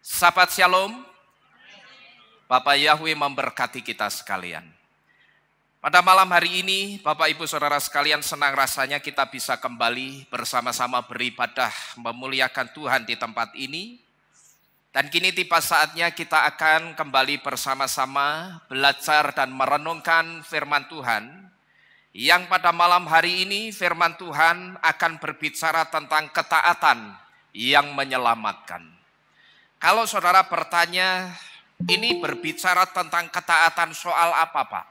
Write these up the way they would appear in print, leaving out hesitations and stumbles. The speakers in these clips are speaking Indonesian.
Sahabat Shalom, Bapak Yahweh memberkati kita sekalian. Pada malam hari ini, Bapak Ibu Saudara sekalian, senang rasanya kita bisa kembali bersama-sama beribadah memuliakan Tuhan di tempat ini. Dan kini tiba saatnya kita akan kembali bersama-sama belajar dan merenungkan firman Tuhan. Yang pada malam hari ini firman Tuhan akan berbicara tentang ketaatan yang menyelamatkan. Kalau saudara bertanya, ini berbicara tentang ketaatan soal apa, Pak?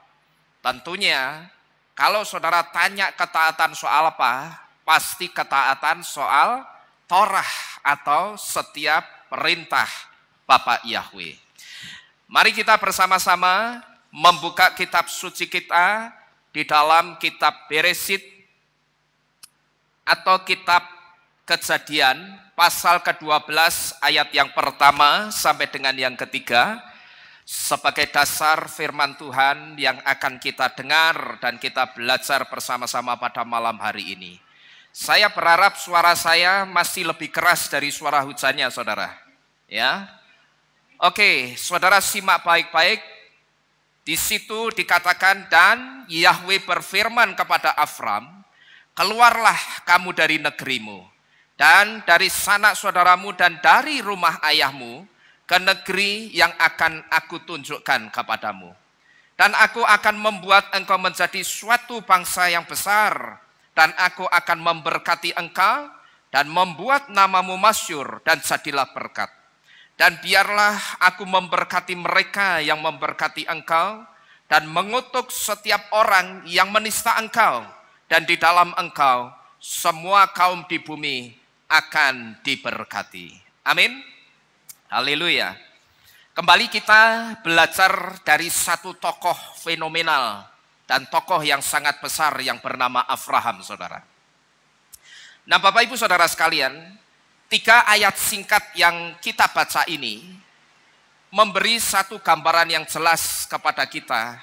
Tentunya, kalau saudara tanya ketaatan soal apa, pasti ketaatan soal Torah atau setiap perintah Bapak Yahweh. Mari kita bersama-sama membuka kitab suci kita di dalam kitab Beresit atau kitab Kejadian pasal ke-12 ayat yang pertama sampai dengan yang ketiga sebagai dasar firman Tuhan yang akan kita dengar dan kita belajar bersama-sama pada malam hari ini. Saya berharap suara saya masih lebih keras dari suara hujannya, saudara. Ya, oke, saudara simak baik-baik. Di situ dikatakan, dan Yahweh berfirman kepada Afram, keluarlah kamu dari negerimu dan dari sanak saudaramu dan dari rumah ayahmu ke negeri yang akan aku tunjukkan kepadamu. Dan aku akan membuat engkau menjadi suatu bangsa yang besar, dan aku akan memberkati engkau dan membuat namamu masyhur dan jadilah berkat. Dan biarlah aku memberkati mereka yang memberkati engkau dan mengutuk setiap orang yang menista engkau, dan di dalam engkau semua kaum di bumi akan diberkati. Amin. Haleluya. Kembali kita belajar dari satu tokoh fenomenal dan tokoh yang sangat besar yang bernama Abraham, saudara. Nah, Bapak Ibu Saudara sekalian, 3 ayat singkat yang kita baca ini memberi satu gambaran yang jelas kepada kita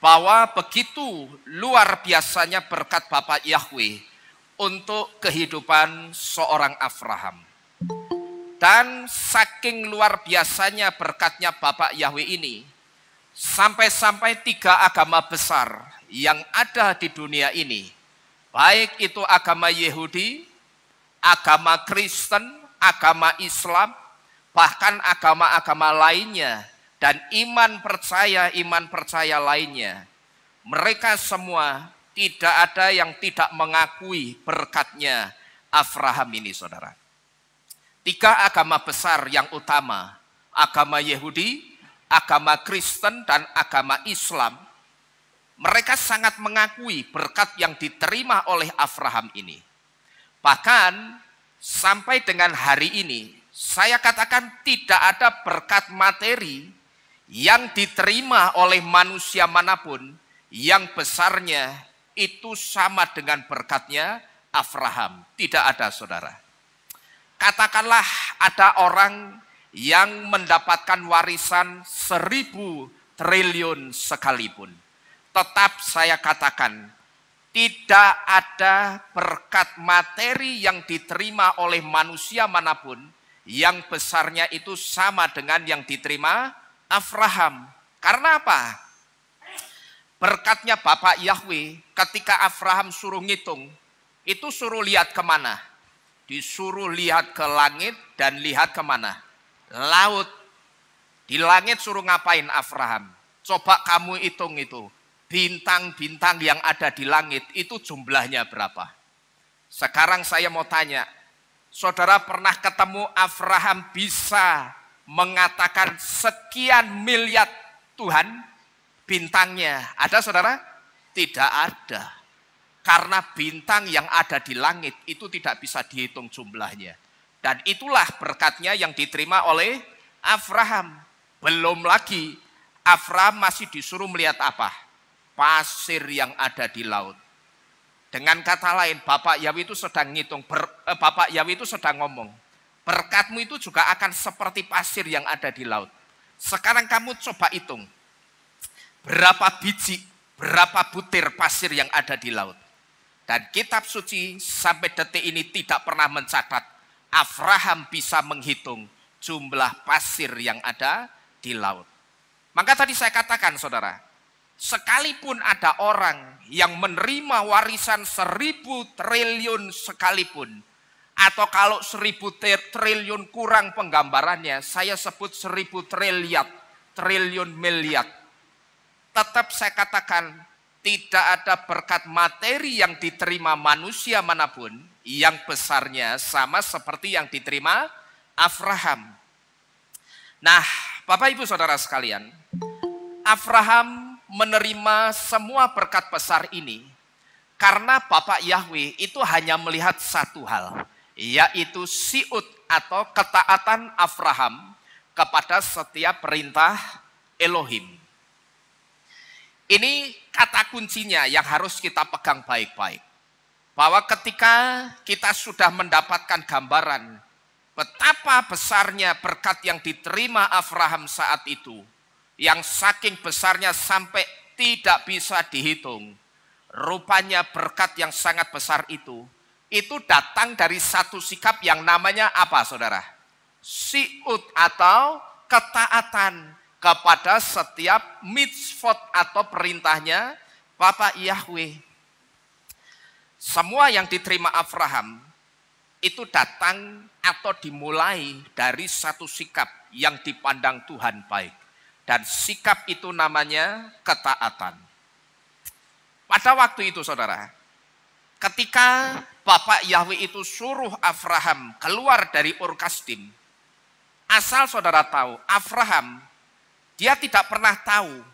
bahwa begitu luar biasanya berkat Bapak Yahweh untuk kehidupan seorang Abraham. Dan saking luar biasanya berkatnya Bapak Yahweh ini, sampai-sampai 3 agama besar yang ada di dunia ini, baik itu agama Yahudi, agama Kristen, agama Islam, bahkan agama-agama lainnya, dan iman percaya lainnya, mereka semua tidak ada yang tidak mengakui berkatnya Abraham ini, saudara. 3 agama besar yang utama, agama Yahudi, agama Kristen, dan agama Islam, mereka sangat mengakui berkat yang diterima oleh Abraham ini. Bahkan sampai dengan hari ini, saya katakan tidak ada berkat materi yang diterima oleh manusia manapun yang besarnya itu sama dengan berkatnya Abraham. Tidak ada, saudara. Katakanlah ada orang yang mendapatkan warisan 1000 triliun sekalipun. Tetap saya katakan, tidak ada berkat materi yang diterima oleh manusia manapun yang besarnya itu sama dengan yang diterima Abraham. Karena apa? Berkatnya Bapak Yahweh ketika Abraham suruh ngitung, itu suruh lihat kemana? Disuruh lihat ke langit dan lihat kemana? Laut. Di langit suruh ngapain Abraham? Coba kamu hitung itu. Bintang-bintang yang ada di langit itu jumlahnya berapa? Sekarang saya mau tanya, saudara pernah ketemu Abraham bisa mengatakan sekian miliar Tuhan? Bintangnya ada, saudara? Tidak ada. Karena bintang yang ada di langit itu tidak bisa dihitung jumlahnya. Dan itulah berkatnya yang diterima oleh Abraham. Belum lagi, Abraham masih disuruh melihat apa? Pasir yang ada di laut. Dengan kata lain, Bapak Yahweh itu sedang ngitung, Bapak Yahweh itu sedang ngomong, berkatmu itu juga akan seperti pasir yang ada di laut. Sekarang kamu coba hitung. Berapa biji, berapa butir pasir yang ada di laut. Dan kitab suci sampai detik ini tidak pernah mencatat Abraham bisa menghitung jumlah pasir yang ada di laut. Maka tadi saya katakan saudara, sekalipun ada orang yang menerima warisan 1.000 triliun sekalipun, atau kalau 1.000 triliun kurang penggambarannya, saya sebut 1.000 triliun miliar. Tetap saya katakan, tidak ada berkat materi yang diterima manusia manapun yang besarnya sama seperti yang diterima Abraham. Nah, Bapak Ibu Saudara sekalian, Abraham menerima semua berkat besar ini karena Bapak Yahweh itu hanya melihat satu hal, yaitu siut atau ketaatan Abraham kepada setiap perintah Elohim. Ini kata kuncinya yang harus kita pegang baik-baik. Bahwa ketika kita sudah mendapatkan gambaran betapa besarnya berkat yang diterima Abraham saat itu, yang saking besarnya sampai tidak bisa dihitung. Rupanya berkat yang sangat besar itu datang dari satu sikap yang namanya apa saudara? Siut atau ketaatan kepada setiap mitzvot atau perintahnya Bapak Yahweh. Semua yang diterima Abraham itu datang atau dimulai dari satu sikap yang dipandang Tuhan baik. Dan sikap itu namanya ketaatan. Pada waktu itu saudara, ketika Bapak Yahweh itu suruh Abraham keluar dari Ur Kasdim, asal saudara tahu, Abraham dia tidak pernah tahu,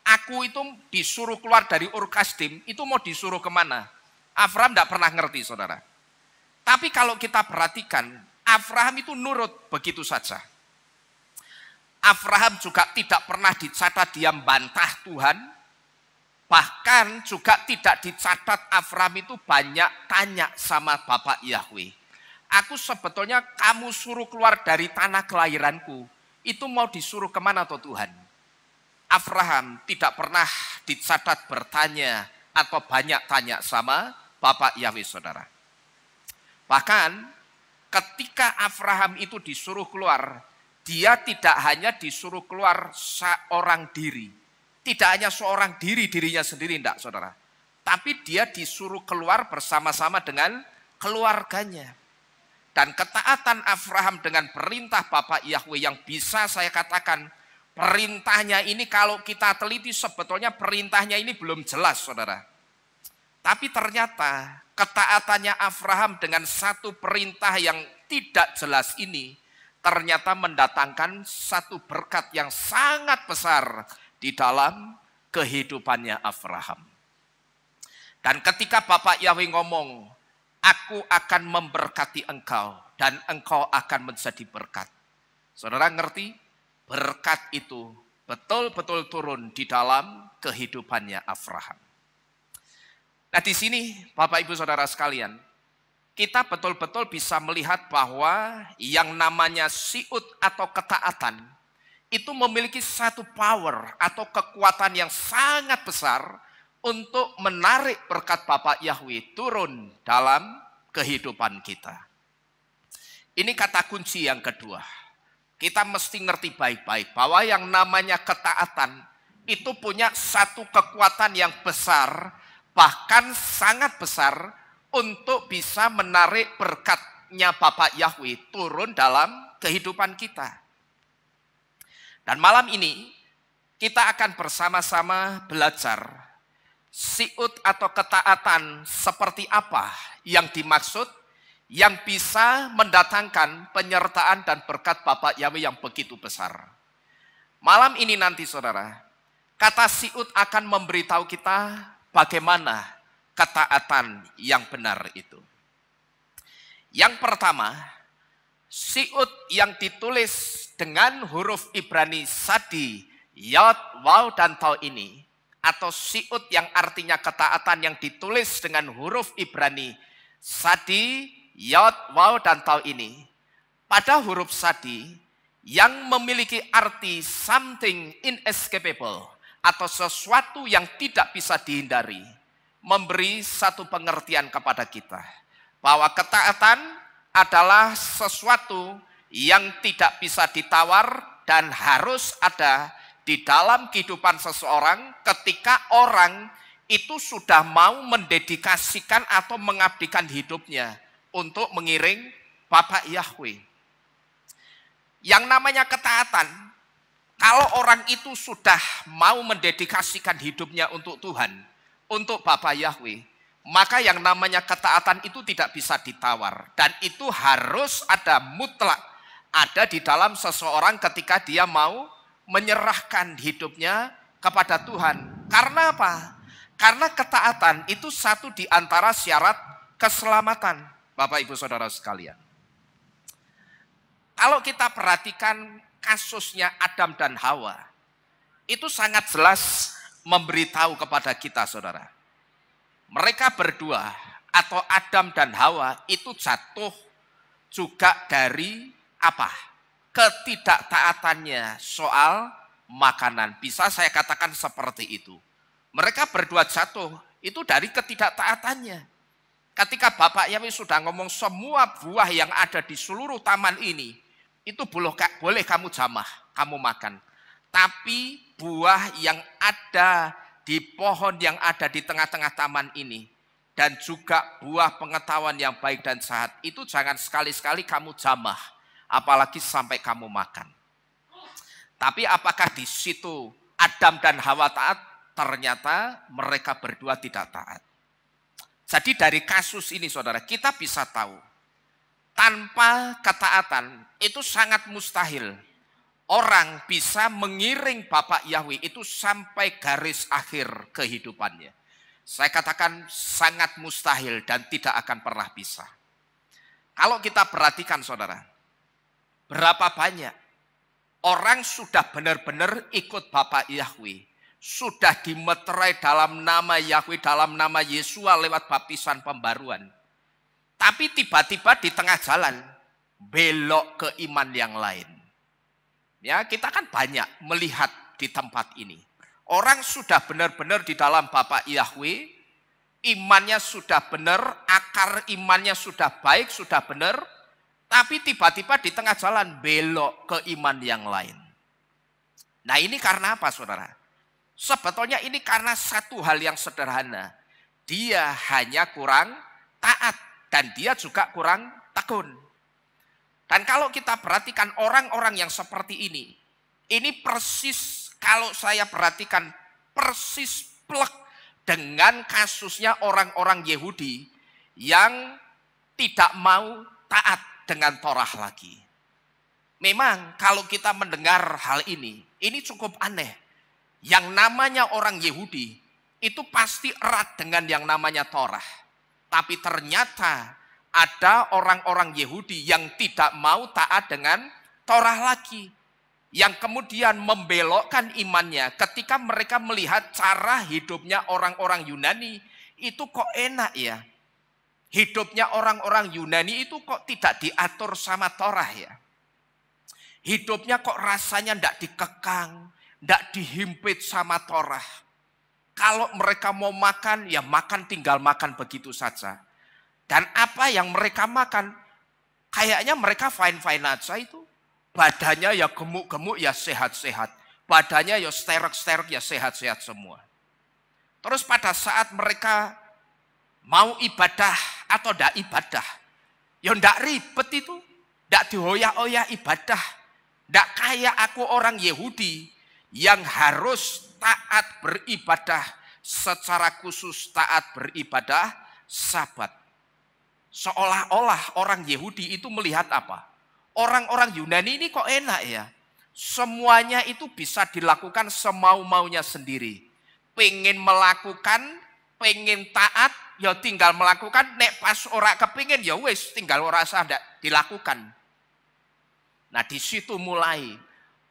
aku itu disuruh keluar dari Ur Kasdim, itu mau disuruh kemana? Abraham tidak pernah ngerti saudara. Tapi kalau kita perhatikan, Abraham itu nurut begitu saja. Abraham juga tidak pernah dicatat dia membantah Tuhan. Bahkan juga tidak dicatat Abraham itu banyak tanya sama Bapak Yahweh. Aku sebetulnya kamu suruh keluar dari tanah kelahiranku. Itu mau disuruh kemana toh Tuhan? Abraham tidak pernah dicatat bertanya atau banyak tanya sama Bapak Yahweh saudara. Bahkan ketika Abraham itu disuruh keluar, dia tidak hanya disuruh keluar seorang diri. Tidak hanya seorang dirinya sendiri, enggak saudara. Tapi dia disuruh keluar bersama-sama dengan keluarganya. Dan ketaatan Abraham dengan perintah Bapak Yahweh yang bisa saya katakan, perintahnya ini kalau kita teliti sebetulnya perintahnya ini belum jelas saudara. Tapi ternyata ketaatannya Abraham dengan satu perintah yang tidak jelas ini, ternyata mendatangkan satu berkat yang sangat besar di dalam kehidupannya Abraham. Dan ketika Bapak Yahweh ngomong, aku akan memberkati engkau dan engkau akan menjadi berkat. Saudara ngerti? Berkat itu betul-betul turun di dalam kehidupannya Abraham. Nah di sini Bapak Ibu Saudara sekalian, kita betul-betul bisa melihat bahwa yang namanya siut atau ketaatan itu memiliki satu power atau kekuatan yang sangat besar untuk menarik berkat Bapak Yahweh turun dalam kehidupan kita. Ini kata kunci yang kedua. Kita mesti ngerti baik-baik bahwa yang namanya ketaatan itu punya satu kekuatan yang besar, bahkan sangat besar untuk bisa menarik berkatnya Bapak Yahweh turun dalam kehidupan kita. Dan malam ini kita akan bersama-sama belajar siut atau ketaatan seperti apa yang dimaksud, yang bisa mendatangkan penyertaan dan berkat Bapak Yahweh yang begitu besar. Malam ini nanti saudara, kata siut akan memberitahu kita bagaimana ketaatan yang benar itu. Yang pertama, siut yang ditulis dengan huruf Ibrani sadi, yod, waw, dan tau ini, atau siut yang artinya ketaatan yang ditulis dengan huruf Ibrani sadi, yod, waw, dan tau ini, pada huruf sadi yang memiliki arti something inescapable atau sesuatu yang tidak bisa dihindari, memberi satu pengertian kepada kita bahwa ketaatan adalah sesuatu yang tidak bisa ditawar dan harus ada di dalam kehidupan seseorang ketika orang itu sudah mau mendedikasikan atau mengabdikan hidupnya untuk mengiring Bapak Yahweh. Yang namanya ketaatan, kalau orang itu sudah mau mendedikasikan hidupnya untuk Tuhan, untuk Bapa Yahweh, maka yang namanya ketaatan itu tidak bisa ditawar. Dan itu harus ada mutlak, ada di dalam seseorang ketika dia mau menyerahkan hidupnya kepada Tuhan. Karena apa? Karena ketaatan itu satu di antara syarat keselamatan, Bapak Ibu Saudara sekalian. Kalau kita perhatikan kasusnya Adam dan Hawa, itu sangat jelas memberitahu kepada kita, saudara. Mereka berdua atau Adam dan Hawa itu jatuh juga dari apa? Ketidaktaatannya soal makanan. Bisa saya katakan seperti itu. Mereka berdua jatuh itu dari ketidaktaatannya. Ketika Bapak Yahweh sudah ngomong semua buah yang ada di seluruh taman ini, itu boleh kamu jamah, kamu makan. Tapi buah yang ada di pohon yang ada di tengah-tengah taman ini, dan juga buah pengetahuan yang baik dan jahat, itu jangan sekali-sekali kamu jamah, apalagi sampai kamu makan. Tapi apakah di situ Adam dan Hawa taat? Ternyata mereka berdua tidak taat. Jadi dari kasus ini, saudara, kita bisa tahu, tanpa ketaatan itu sangat mustahil orang bisa mengiring Bapak Yahweh itu sampai garis akhir kehidupannya. Saya katakan sangat mustahil dan tidak akan pernah bisa. Kalau kita perhatikan, saudara, berapa banyak orang sudah benar-benar ikut Bapak Yahweh, sudah dimeterai dalam nama Yahweh, dalam nama Yesua lewat baptisan pembaruan. Tapi tiba-tiba di tengah jalan belok ke iman yang lain. Ya, kita kan banyak melihat di tempat ini. Orang sudah benar-benar di dalam Bapak Yahweh, imannya sudah benar, akar imannya sudah baik, sudah benar, tapi tiba-tiba di tengah jalan belok ke iman yang lain. Nah, ini karena apa, saudara? Sebetulnya ini karena satu hal yang sederhana. Dia hanya kurang taat. Dan dia juga kurang tekun. Dan kalau kita perhatikan orang-orang yang seperti ini persis kalau saya perhatikan persis plek dengan kasusnya orang-orang Yahudi yang tidak mau taat dengan Torah lagi. Memang kalau kita mendengar hal ini cukup aneh. Yang namanya orang Yahudi itu pasti erat dengan yang namanya Torah. Tapi ternyata ada orang-orang Yahudi yang tidak mau taat dengan Torah lagi. Yang kemudian membelokkan imannya ketika mereka melihat cara hidupnya orang-orang Yunani. Itu kok enak ya. Hidupnya orang-orang Yunani itu kok tidak diatur sama Torah ya. Hidupnya kok rasanya tidak dikekang, tidak dihimpit sama Torah. Kalau mereka mau makan, ya makan tinggal makan begitu saja. Dan apa yang mereka makan, kayaknya mereka fine-fine aja itu. Badannya ya gemuk-gemuk, ya sehat-sehat. Badannya ya sterek-sterek, ya sehat-sehat semua. Terus pada saat mereka mau ibadah atau tidak ibadah, ya tidak ribet itu. Tidak dihoyak-hoyak ibadah. Tidak kayak aku orang Yahudi yang harus taat beribadah secara khusus, taat beribadah Sabat. Seolah-olah orang Yahudi itu melihat apa? Orang-orang Yunani ini kok enak ya. Semuanya itu bisa dilakukan semau-maunya sendiri. Pengen melakukan, pengen taat, ya tinggal melakukan. Nek pas ora kepingin ya wis tinggal ora usah dilakukan. Nah di situ mulai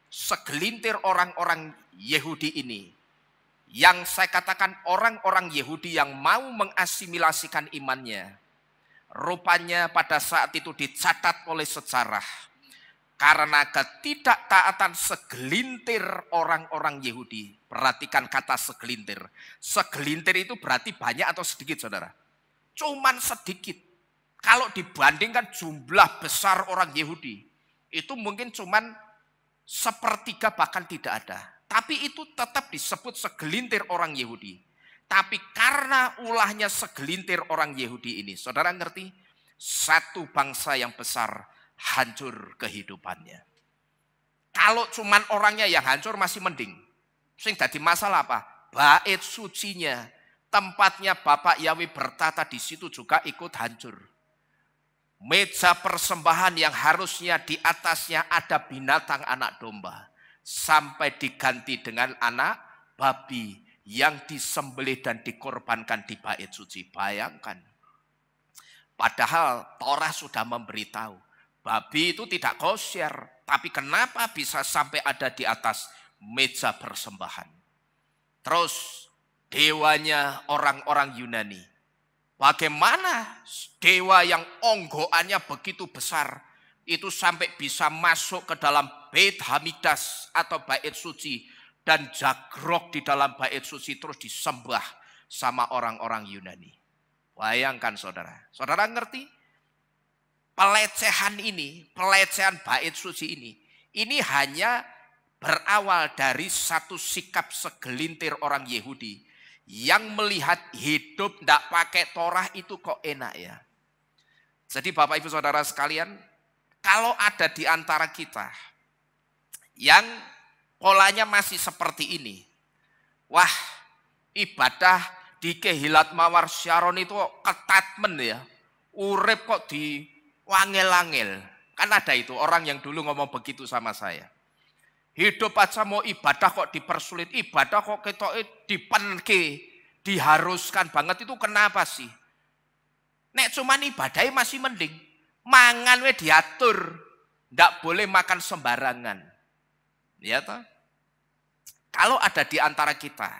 segelintir orang-orang Yahudi ini, yang saya katakan orang-orang Yahudi yang mau mengasimilasikan imannya, rupanya pada saat itu dicatat oleh sejarah karena ketidaktaatan segelintir orang-orang Yahudi. Perhatikan kata segelintir. Segelintir itu berarti banyak atau sedikit, saudara? Cuman sedikit. Kalau dibandingkan jumlah besar orang Yahudi, Itu mungkin cuman sepertiga bahkan tidak ada. Tapi itu tetap disebut segelintir orang Yahudi. Tapi karena ulahnya segelintir orang Yahudi ini, saudara ngerti? Satu bangsa yang besar hancur kehidupannya. Kalau cuman orangnya yang hancur masih mending. Sing dadi masalah apa? Bait sucinya, tempatnya Bapak Yahweh bertata di situ juga ikut hancur. Meja persembahan yang harusnya di atasnya ada binatang anak domba, sampai diganti dengan anak babi yang disembelih dan dikorbankan di bait suci. Bayangkan. Padahal Torah sudah memberitahu, babi itu tidak kosher, tapi kenapa bisa sampai ada di atas meja persembahan? Terus dewanya orang-orang Yunani. Bagaimana dewa yang onggoannya begitu besar itu sampai bisa masuk ke dalam Beit Hamidas atau bait suci dan jagrok di dalam bait suci terus disembah sama orang-orang Yunani. Bayangkan saudara. Saudara ngerti? Pelecehan ini, pelecehan bait suci ini hanya berawal dari satu sikap segelintir orang Yahudi yang melihat hidup tidak pakai Torah itu kok enak ya. Jadi Bapak Ibu Saudara sekalian, kalau ada di antara kita yang polanya masih seperti ini, wah ibadah di Kehilat Mawar Syaron itu ketat men ya, urip kok di wangel-angel. Kan ada itu orang yang dulu ngomong begitu sama saya. Hidup aja mau ibadah kok dipersulit, ibadah kok kita dipenke, diharuskan banget, itu kenapa sih? Nek cuman ibadahnya masih mending, mangan we diatur, ndak boleh makan sembarangan. Ya toh? Kalau ada di antara kita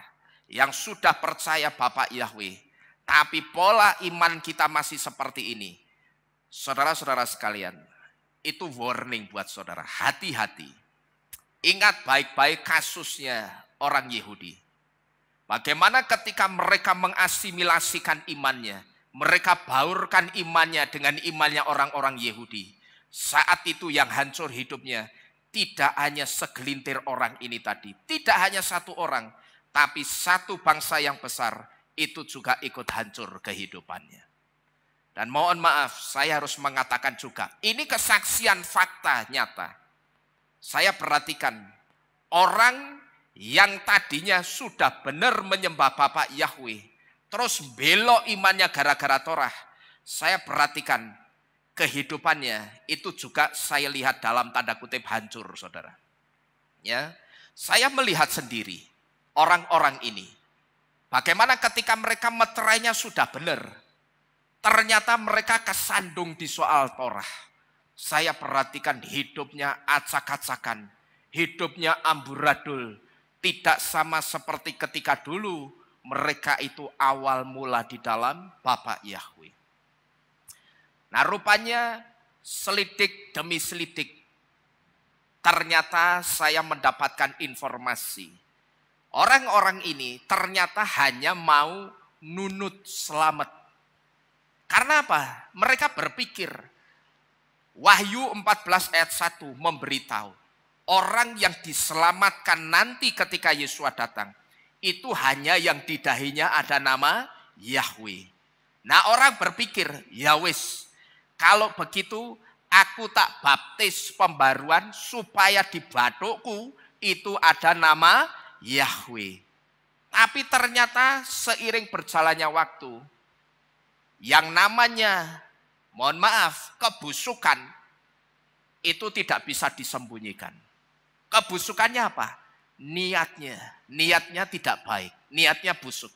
yang sudah percaya Bapak Yahweh, tapi pola iman kita masih seperti ini, saudara-saudara sekalian, itu warning buat saudara, hati-hati. Ingat baik-baik kasusnya orang Yahudi. Bagaimana ketika mereka mengasimilasikan imannya, mereka baurkan imannya dengan imannya orang-orang Yahudi. Saat itu yang hancur hidupnya tidak hanya segelintir orang ini tadi, tidak hanya satu orang, tapi satu bangsa yang besar itu juga ikut hancur kehidupannya. Dan mohon maaf, saya harus mengatakan juga, ini kesaksian fakta nyata. Saya perhatikan orang yang tadinya sudah benar menyembah Bapak Yahweh, terus belok imannya gara-gara Torah. Saya perhatikan kehidupannya itu juga saya lihat dalam tanda kutip hancur, saudara. Ya, saya melihat sendiri orang-orang ini. Bagaimana ketika mereka meterainya sudah benar, ternyata mereka kesandung di soal Torah. Saya perhatikan hidupnya acak-acakan, hidupnya amburadul, tidak sama seperti ketika dulu mereka itu awal mula di dalam Bapak Yahweh. Nah rupanya selidik demi selidik, ternyata saya mendapatkan informasi. Orang-orang ini ternyata hanya mau nunut selamat. Karena apa? Mereka berpikir, Wahyu 14 ayat 1 memberitahu, orang yang diselamatkan nanti ketika Yesus datang, itu hanya yang di dahinya ada nama Yahweh. Nah orang berpikir, ya wis, kalau begitu aku tak baptis pembaruan supaya di batukku itu ada nama Yahweh. Tapi ternyata seiring berjalannya waktu, yang namanya, mohon maaf, kebusukan itu tidak bisa disembunyikan. Kebusukannya apa? Niatnya tidak baik, niatnya busuk.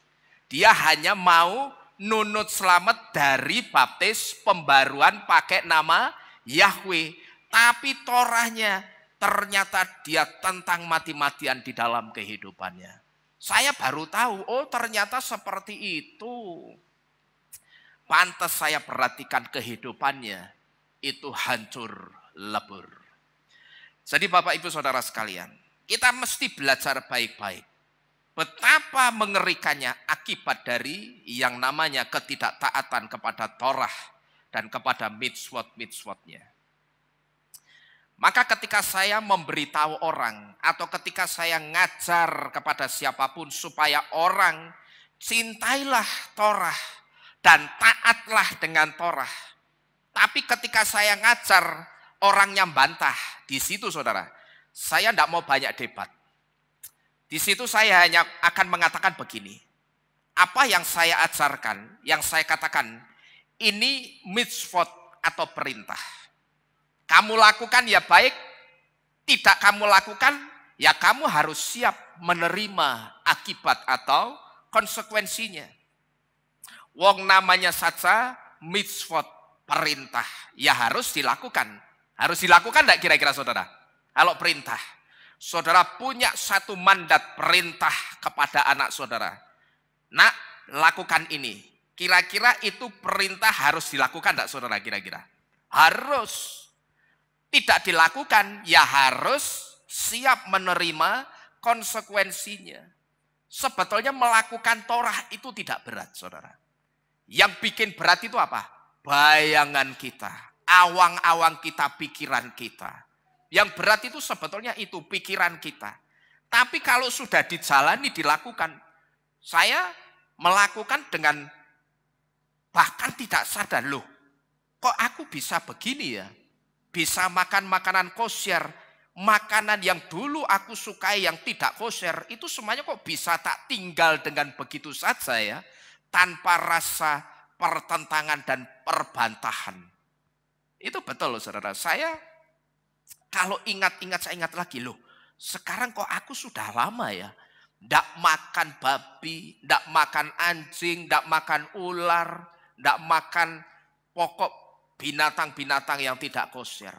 Dia hanya mau nunut selamat dari baptis pembaruan pakai nama Yahweh. Tapi Torahnya ternyata dia tentang mati-matian di dalam kehidupannya. Saya baru tahu, oh ternyata seperti itu. Pantas saya perhatikan kehidupannya, itu hancur lebur. Jadi Bapak Ibu Saudara sekalian, kita mesti belajar baik-baik. Betapa mengerikannya akibat dari yang namanya ketidaktaatan kepada Torah dan kepada mitzvot-mitzvotnya. Maka ketika saya memberitahu orang atau ketika saya ngajar kepada siapapun supaya orang cintailah Torah dan taatlah dengan Torah. Tapi ketika saya ngajar orangnya bantah, di situ saudara, saya tidak mau banyak debat. Di situ saya hanya akan mengatakan begini, apa yang saya ajarkan, yang saya katakan, ini mitzvot atau perintah. Kamu lakukan ya baik, tidak kamu lakukan, ya kamu harus siap menerima akibat atau konsekuensinya. Wong namanya saja mitzvot, perintah, ya harus dilakukan. Harus dilakukan tidak kira-kira saudara? Kalau perintah, saudara punya satu mandat perintah kepada anak saudara. Nak, lakukan ini. Kira-kira itu perintah harus dilakukan tidak saudara kira-kira? Harus. Tidak dilakukan, ya harus siap menerima konsekuensinya. Sebetulnya melakukan Torah itu tidak berat, saudara. Yang bikin berat itu apa? Bayangan kita, awang-awang kita, pikiran kita. Yang berat itu sebetulnya itu pikiran kita. Tapi kalau sudah dijalani, dilakukan. Saya melakukan dengan bahkan tidak sadar, loh, kok aku bisa begini ya? Bisa makan makanan kosher, makanan yang dulu aku sukai yang tidak kosher, itu semuanya kok bisa tak tinggal dengan begitu saja ya, tanpa rasa pertentangan dan perbantahan. Itu betul loh saudara. Saya kalau ingat-ingat, saya ingat lagi loh, sekarang kok aku sudah lama ya, ndak makan babi, ndak makan anjing, ndak makan ular, ndak makan pokok binatang-binatang yang tidak kosher.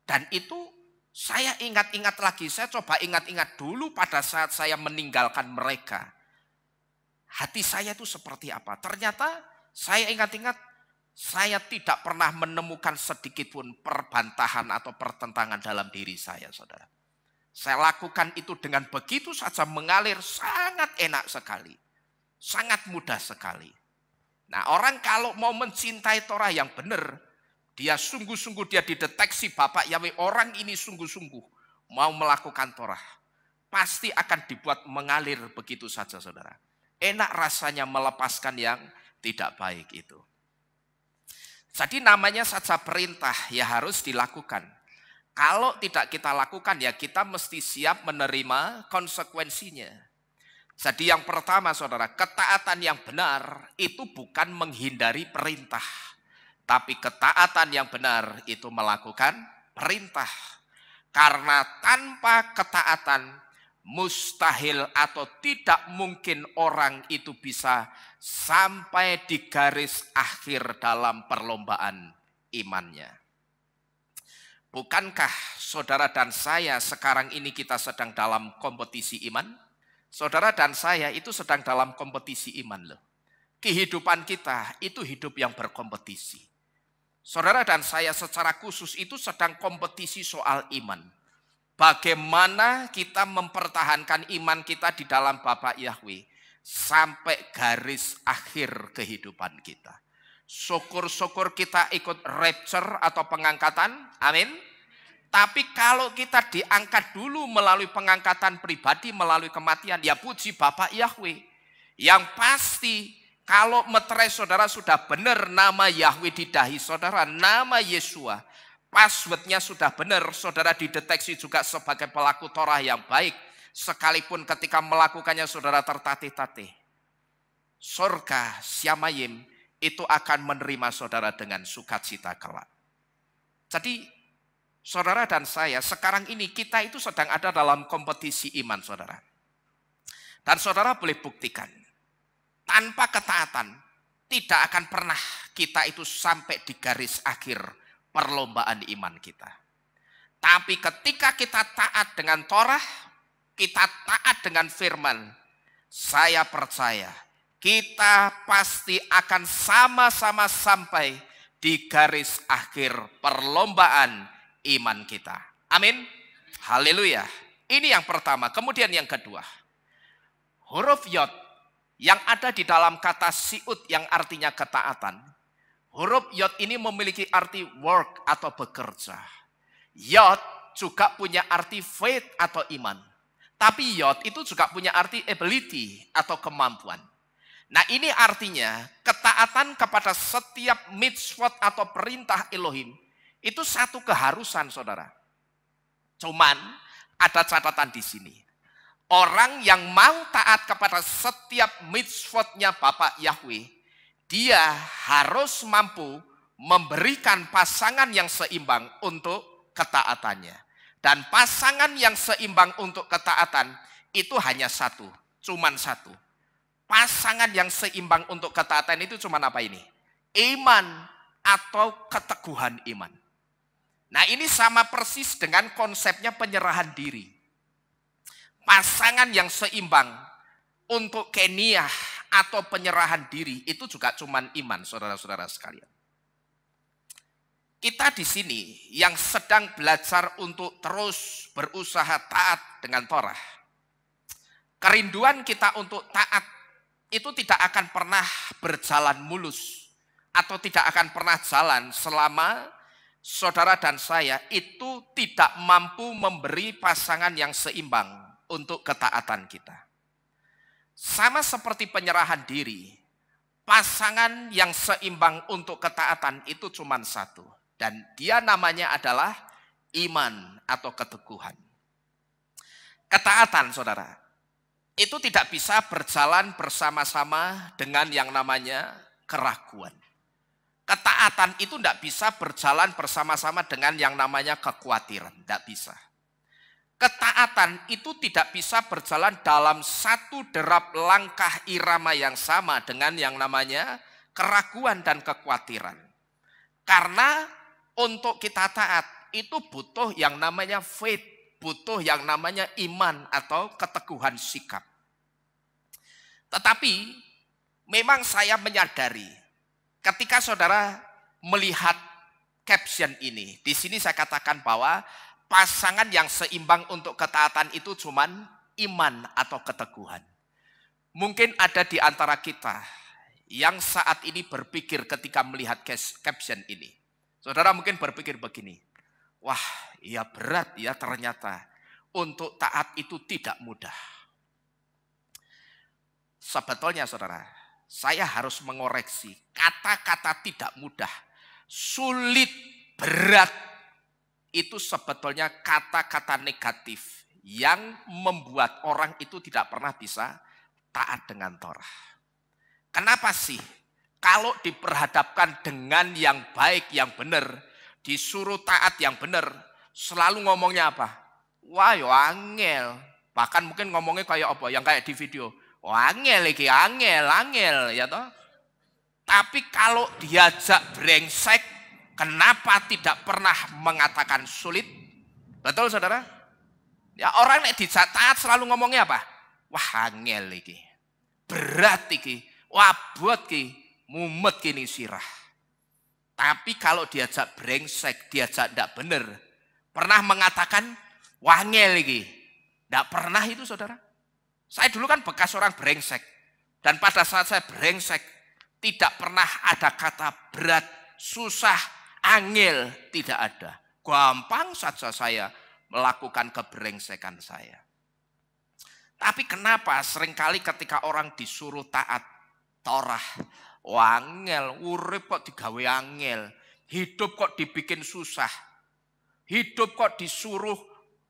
Dan itu saya ingat-ingat lagi, saya coba ingat-ingat dulu pada saat saya meninggalkan mereka. Hati saya itu seperti apa? Ternyata saya ingat-ingat, saya tidak pernah menemukan sedikit pun perbantahan atau pertentangan dalam diri saya, saudara. Saya lakukan itu dengan begitu saja mengalir, sangat enak sekali. Sangat mudah sekali. Nah, orang kalau mau mencintai Torah yang benar, dia sungguh-sungguh dia dideteksi Bapak Yahweh, orang ini sungguh-sungguh mau melakukan Torah. Pasti akan dibuat mengalir begitu saja, saudara. Enak rasanya melepaskan yang tidak baik itu. Jadi namanya saja perintah, ya harus dilakukan. Kalau tidak kita lakukan, ya kita mesti siap menerima konsekuensinya. Jadi yang pertama saudara, ketaatan yang benar itu bukan menghindari perintah. Tapi ketaatan yang benar itu melakukan perintah. Karena tanpa ketaatan mustahil atau tidak mungkin orang itu bisa sampai di garis akhir dalam perlombaan imannya. Bukankah saudara dan saya sekarang ini kita sedang dalam kompetisi iman? Saudara dan saya itu sedang dalam kompetisi iman loh. Kehidupan kita itu hidup yang berkompetisi. Saudara dan saya secara khusus itu sedang kompetisi soal iman. Bagaimana kita mempertahankan iman kita di dalam Bapa Yahweh sampai garis akhir kehidupan kita. Syukur-syukur kita ikut rapture atau pengangkatan, amin. Tapi kalau kita diangkat dulu melalui pengangkatan pribadi, melalui kematian, ya puji Bapak Yahweh. Yang pasti kalau meterai saudara sudah benar nama Yahweh di dahi saudara, nama Yesua, passwordnya sudah benar, saudara dideteksi juga sebagai pelaku Torah yang baik. Sekalipun ketika melakukannya saudara tertatih-tatih. Surga, Syamayim, itu akan menerima saudara dengan sukacita kelak. Jadi saudara dan saya, sekarang ini kita itu sedang ada dalam kompetisi iman, saudara. Dan saudara boleh buktikan, tanpa ketaatan, tidak akan pernah kita itu sampai di garis akhir perlombaan iman kita. Tapi ketika kita taat dengan Torah, kita taat dengan firman, saya percaya, kita pasti akan sama-sama sampai di garis akhir perlombaan iman kita. Amin. Haleluya. Ini yang pertama. Kemudian yang kedua. Huruf Yod yang ada di dalam kata siut yang artinya ketaatan. Huruf Yod ini memiliki arti work atau bekerja. Yod juga punya arti faith atau iman. Tapi Yod itu juga punya arti ability atau kemampuan. Nah ini artinya ketaatan kepada setiap mitzvot atau perintah Elohim itu satu keharusan saudara. Cuman ada catatan di sini. Orang yang mau taat kepada setiap mitzvotnya Bapak Yahweh, dia harus mampu memberikan pasangan yang seimbang untuk ketaatannya. Dan pasangan yang seimbang untuk ketaatan itu hanya satu, cuman satu. Pasangan yang seimbang untuk ketaatan itu cuman apa ini? Iman atau keteguhan iman. Nah ini sama persis dengan konsepnya penyerahan diri. Pasangan yang seimbang untuk keniah atau penyerahan diri itu juga cuman iman, saudara-saudara sekalian. Kita di sini yang sedang belajar untuk terus berusaha taat dengan Torah. Kerinduan kita untuk taat itu tidak akan pernah berjalan mulus atau tidak akan pernah jalan selama saudara dan saya itu tidak mampu memberi pasangan yang seimbang untuk ketaatan kita. Sama seperti penyerahan diri, pasangan yang seimbang untuk ketaatan itu cuma satu. Dan dia namanya adalah iman atau keteguhan. Ketaatan saudara, itu tidak bisa berjalan bersama-sama dengan yang namanya keraguan. Ketaatan itu tidak bisa berjalan bersama-sama dengan yang namanya kekhawatiran. Tidak bisa. Ketaatan itu tidak bisa berjalan dalam satu derap langkah irama yang sama dengan yang namanya keraguan dan kekhawatiran. Karena untuk kita taat itu butuh yang namanya faith, butuh yang namanya iman atau keteguhan sikap. Tetapi memang saya menyadari ketika saudara melihat caption ini, di sini saya katakan bahwa pasangan yang seimbang untuk ketaatan itu cuman iman atau keteguhan. Mungkin ada di antara kita yang saat ini berpikir ketika melihat caption ini. Saudara mungkin berpikir begini, wah ya berat ya ternyata untuk taat itu tidak mudah. Sebetulnya saudara, saya harus mengoreksi kata-kata tidak mudah, sulit, berat, itu sebetulnya kata-kata negatif yang membuat orang itu tidak pernah bisa taat dengan Torah. Kenapa sih? Kalau diperhadapkan dengan yang baik, yang benar, disuruh taat yang benar, selalu ngomongnya apa? Wah, yo angel. Bahkan mungkin ngomongnya kayak apa? Yang kayak di video. Wah, angel iki, angel, ya toh. Tapi kalau diajak brengsek, kenapa tidak pernah mengatakan sulit? Betul saudara? Ya orang yang dijak taat selalu ngomongnya apa? Wah angel iki, berat iki, wabot iki, mumet kini sirah. Tapi kalau diajak brengsek, diajak tidak benar, pernah mengatakan wangel iki? Tidak pernah itu saudara. Saya dulu kan bekas orang brengsek. Dan pada saat saya brengsek, tidak pernah ada kata berat, susah, angel, tidak ada. Gampang saja saya melakukan kebrengsekan saya. Tapi kenapa seringkali ketika orang disuruh taat Torah, angel, urip kok digawe angel, hidup kok dibikin susah, hidup kok disuruh,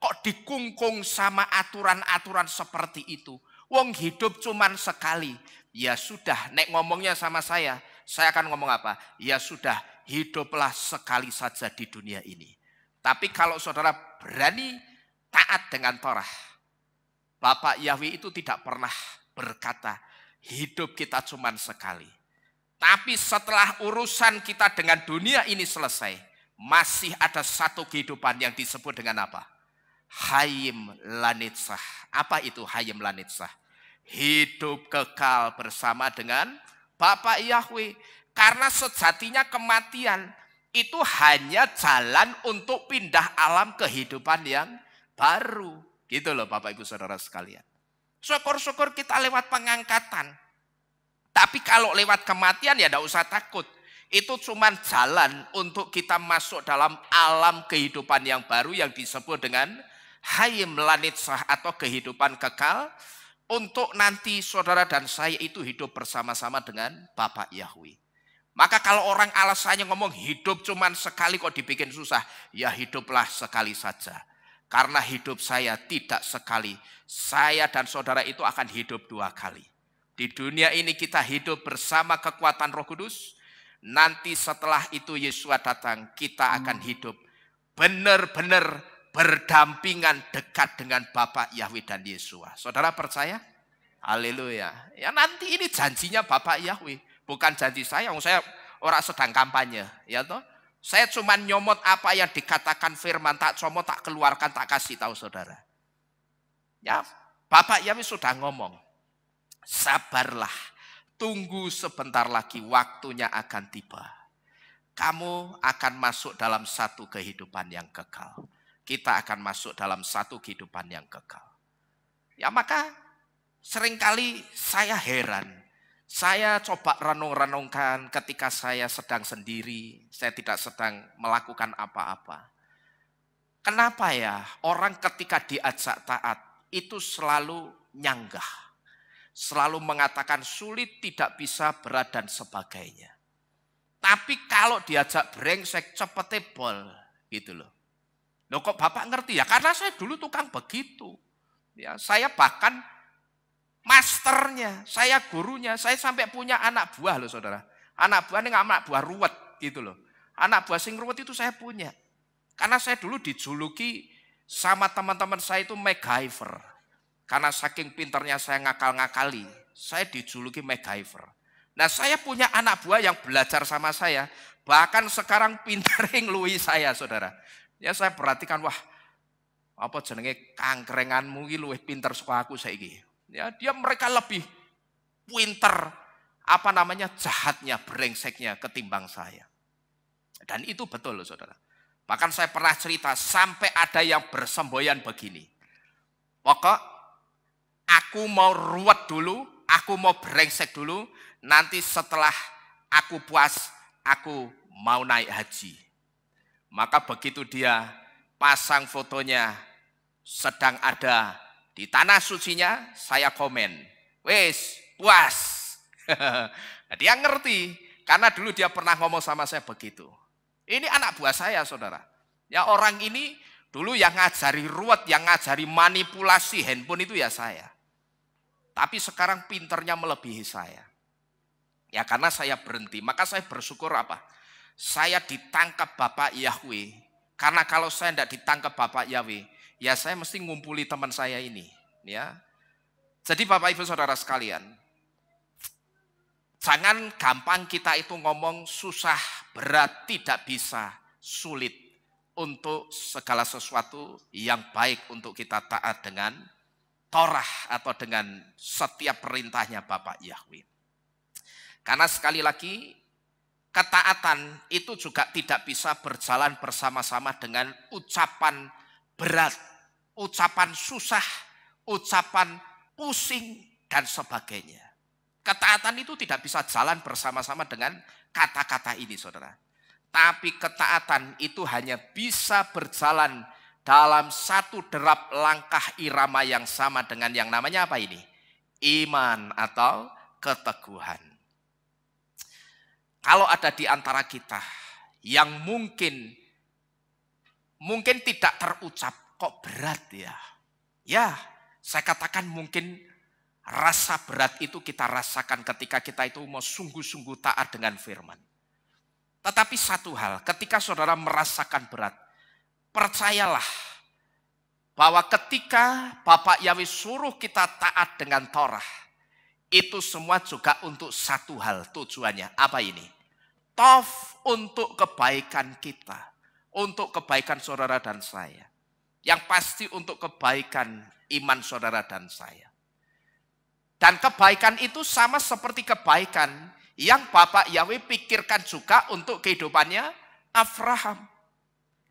kok dikungkung sama aturan-aturan seperti itu. Wong hidup cuman sekali. Ya sudah, nek ngomongnya sama saya akan ngomong apa? Ya sudah, hiduplah sekali saja di dunia ini. Tapi kalau saudara berani taat dengan Torah, Bapak Yahweh itu tidak pernah berkata, hidup kita cuman sekali. Tapi setelah urusan kita dengan dunia ini selesai, masih ada satu kehidupan yang disebut dengan apa? Hayim Lanitzah. Apa itu Hayim Lanitzah? Hidup kekal bersama dengan Bapak Yahweh. Karena sejatinya kematian itu hanya jalan untuk pindah alam kehidupan yang baru. Gitu loh Bapak Ibu Saudara sekalian. Syukur-syukur kita lewat pengangkatan. Tapi kalau lewat kematian ya tidak usah takut. Itu cuman jalan untuk kita masuk dalam alam kehidupan yang baru yang disebut dengan Hayim Lanitsah atau kehidupan kekal. Untuk nanti saudara dan saya itu hidup bersama-sama dengan Bapak Yahweh. Maka kalau orang alasannya ngomong hidup cuman sekali kok dibikin susah. Ya hiduplah sekali saja. Karena hidup saya tidak sekali. Saya dan saudara itu akan hidup 2 kali. Di dunia ini kita hidup bersama kekuatan Roh Kudus. Nanti setelah itu Yesus datang, kita akan hidup benar-benar berdampingan dekat dengan Bapak Yahweh dan Yesus. Saudara percaya? Haleluya. Ya nanti ini janjinya Bapak Yahweh, bukan janji saya. Saya orang sedang kampanye, ya toh. Saya cuma nyomot apa yang dikatakan firman, tak comot, tak keluarkan, tak kasih tahu saudara. Ya, Bapak Yahweh sudah ngomong, sabarlah, tunggu sebentar lagi waktunya akan tiba. Kamu akan masuk dalam satu kehidupan yang kekal. Kita akan masuk dalam satu kehidupan yang kekal. Ya maka seringkali saya heran. Saya coba renung-renungkan ketika saya sedang sendiri. Saya tidak sedang melakukan apa-apa. Kenapa ya orang ketika diajak taat itu selalu nyanggah. Selalu mengatakan sulit, tidak bisa, berat dan sebagainya. Tapi kalau diajak brengsek cepet bol gitu loh. Loh kok Bapak ngerti ya? Karena saya dulu tukang begitu. Ya, saya bahkan masternya, saya gurunya, saya sampai punya anak buah loh saudara. Anak buah ini anak buah ruwet gitu loh. Anak buah sing ruwet itu saya punya. Karena saya dulu dijuluki sama teman-teman saya itu MacGyver. Karena saking pinternya saya ngakal-ngakali, saya dijuluki MacGyver. Nah saya punya anak buah yang belajar sama saya, bahkan sekarang pinter ngeluhi saya saudara. Ya saya perhatikan, wah apa jenenge kangkrenganmu iki luwih pinter saka aku saiki. Ya mereka lebih pinter jahatnya, brengseknya ketimbang saya. Dan itu betul loh saudara. Bahkan saya pernah cerita sampai ada yang bersemboyan begini. Pokok aku mau ruwet dulu, aku mau brengsek dulu, nanti setelah aku puas, aku mau naik haji. Maka begitu dia pasang fotonya sedang ada di tanah sucinya, saya komen, wes puas. Dia ngerti, karena dulu dia pernah ngomong sama saya begitu. Ini anak buah saya saudara. Ya orang ini dulu yang ngajari ruwet, yang ngajari manipulasi handphone itu ya saya. Tapi sekarang pinternya melebihi saya. Ya karena saya berhenti, maka saya bersyukur apa? Saya ditangkap Bapak Yahweh. Karena kalau saya tidak ditangkap Bapak Yahweh, ya saya mesti ngumpuli teman saya ini. Ya. Jadi Bapak Ibu Saudara sekalian, jangan gampang kita itu ngomong susah, berat, tidak bisa, sulit untuk segala sesuatu yang baik untuk kita taat dengan Torah atau dengan setiap perintahnya Bapak Yahweh. Karena sekali lagi, ketaatan itu juga tidak bisa berjalan bersama-sama dengan ucapan berat, ucapan susah, ucapan pusing, dan sebagainya. Ketaatan itu tidak bisa jalan bersama-sama dengan kata-kata ini, saudara. Tapi ketaatan itu hanya bisa berjalan dalam satu derap langkah irama yang sama dengan yang namanya apa ini? Iman atau keteguhan. Kalau ada di antara kita yang mungkin tidak terucap, kok berat ya? Ya, saya katakan mungkin rasa berat itu kita rasakan ketika kita itu mau sungguh-sungguh taat dengan firman. Tetapi satu hal, ketika saudara merasakan berat, percayalah bahwa ketika Bapak Yahweh suruh kita taat dengan Torah, itu semua juga untuk satu hal tujuannya. Apa ini? Tof untuk kebaikan kita. Untuk kebaikan saudara dan saya. Yang pasti untuk kebaikan iman saudara dan saya. Dan kebaikan itu sama seperti kebaikan yang Bapak Yahweh pikirkan juga untuk kehidupannya Abraham.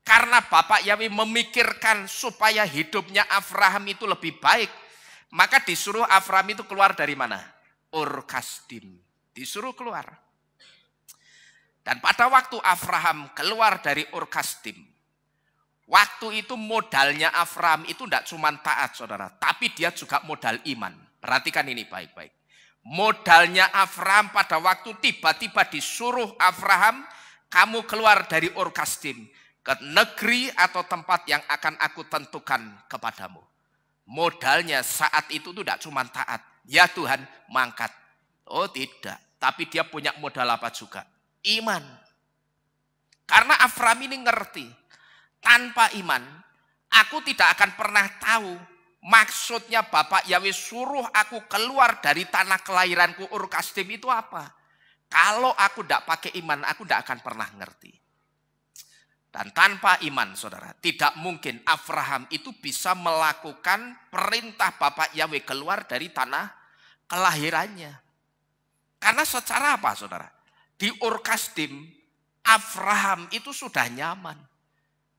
Karena Bapak Yahweh memikirkan supaya hidupnya Abraham itu lebih baik, maka disuruh Abraham itu keluar dari mana? Ur Kasdim. Disuruh keluar. Dan pada waktu Abraham keluar dari Ur Kasdim, waktu itu modalnya Abraham itu tidak cuma taat, saudara, tapi dia juga modal iman. Perhatikan ini baik-baik. Modalnya Abraham pada waktu tiba-tiba disuruh Abraham, kamu keluar dari Ur Kasdim ke negeri atau tempat yang akan aku tentukan kepadamu. Modalnya saat itu tidak cuma taat. Ya Tuhan, mangkat. Oh tidak, tapi dia punya modal apa juga? Iman. Karena Abraham ini ngerti, tanpa iman, aku tidak akan pernah tahu maksudnya Bapak Yahweh suruh aku keluar dari tanah kelahiranku Ur Kasdim itu apa. Kalau aku tidak pakai iman, aku tidak akan pernah ngerti. Dan tanpa iman, saudara, tidak mungkin Abraham itu bisa melakukan perintah Bapak Yahweh keluar dari tanah kelahirannya. Karena secara apa, saudara? Di Ur Kasdim, Abraham itu sudah nyaman.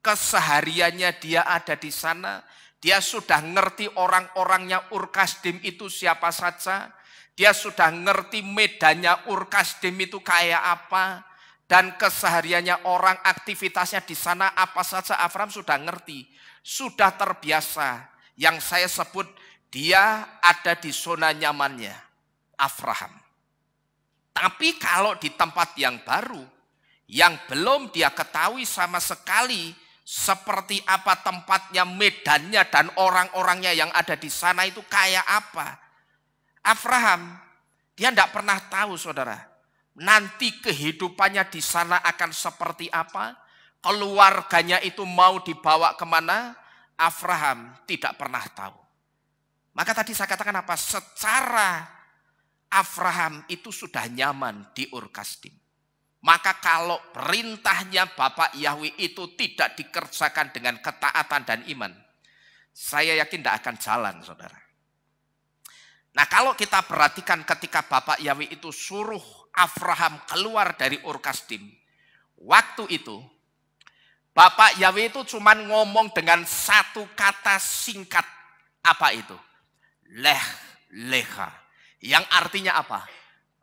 Kesehariannya dia ada di sana. Dia sudah ngerti orang-orangnya Ur Kasdim itu siapa saja. Dia sudah ngerti medannya Ur Kasdim itu kayak apa. Dan kesehariannya orang, aktivitasnya di sana apa saja Abraham sudah ngerti. Sudah terbiasa. Yang saya sebut dia ada di zona nyamannya Abraham. Tapi kalau di tempat yang baru, yang belum dia ketahui sama sekali seperti apa tempatnya, medannya, dan orang-orangnya yang ada di sana itu kayak apa. Abraham, dia tidak pernah tahu, saudara, nanti kehidupannya di sana akan seperti apa, keluarganya itu mau dibawa kemana, Abraham tidak pernah tahu. Maka tadi saya katakan apa? Secara Abraham itu sudah nyaman di Ur Kasdim. Maka kalau perintahnya Bapak Yahweh itu tidak dikerjakan dengan ketaatan dan iman, saya yakin tidak akan jalan, saudara. Nah, kalau kita perhatikan ketika Bapak Yahweh itu suruh Abraham keluar dari Ur Kasdim, waktu itu Bapak Yahweh itu cuma ngomong dengan satu kata singkat. Apa itu? Leha. Yang artinya apa?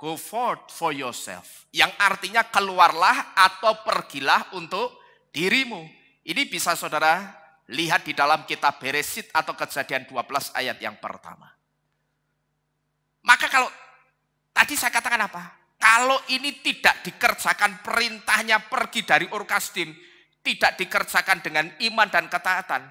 Go forth for yourself. Yang artinya keluarlah atau pergilah untuk dirimu. Ini bisa saudara lihat di dalam kitab Beresit atau Kejadian 12 ayat yang pertama. Maka kalau tadi saya katakan apa? Kalau ini tidak dikerjakan perintahnya pergi dari Ur Kasdim, tidak dikerjakan dengan iman dan ketaatan,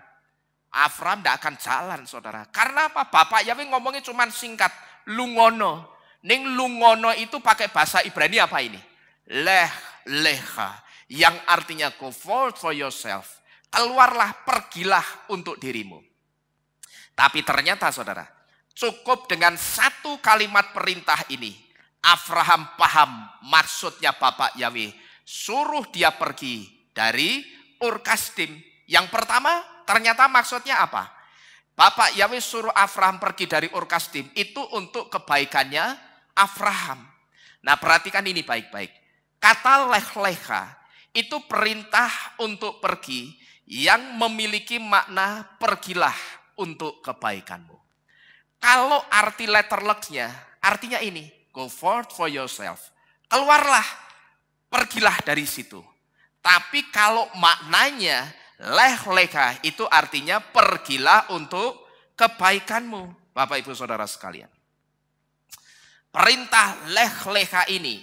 Abraham tidak akan jalan, saudara. Karena apa? Bapak Yahweh ngomongnya cuma singkat. Lungono. Ning lungono itu pakai bahasa Ibrani apa ini? Leha. Yang artinya go forth for yourself. Keluarlah, pergilah untuk dirimu. Tapi ternyata saudara, cukup dengan satu kalimat perintah ini, Abraham paham maksudnya Bapak Yahweh. Suruh dia pergi dari Ur Kasdim. Yang pertama, ternyata maksudnya apa? Bapak Yahweh suruh Abraham pergi dari Ur Kasdim itu untuk kebaikannya Abraham. Nah, perhatikan ini baik-baik. Kata leha itu perintah untuk pergi yang memiliki makna pergilah untuk kebaikanmu. Kalau arti letter luck-nya artinya ini, go forth for yourself. Keluarlah, pergilah dari situ. Tapi kalau maknanya leha itu artinya pergilah untuk kebaikanmu, Bapak Ibu Saudara sekalian. Perintah leha ini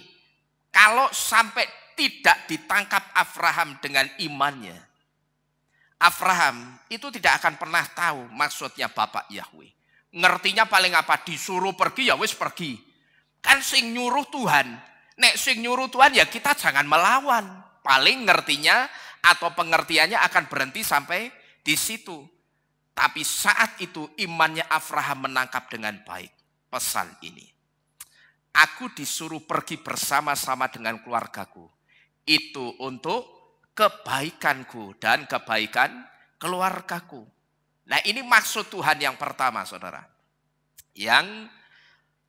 kalau sampai tidak ditangkap Abraham dengan imannya, Abraham itu tidak akan pernah tahu maksudnya Bapak Yahweh. Ngertinya paling apa? Disuruh pergi ya wis pergi. Kan sing nyuruh Tuhan. Nek sing nyuruh Tuhan ya kita jangan melawan. Paling ngertinya atau pengertiannya akan berhenti sampai di situ. Tapi saat itu imannya Abraham menangkap dengan baik pesan ini. Aku disuruh pergi bersama-sama dengan keluargaku. Itu untuk kebaikanku dan kebaikan keluargaku. Nah, ini maksud Tuhan yang pertama, saudara. Yang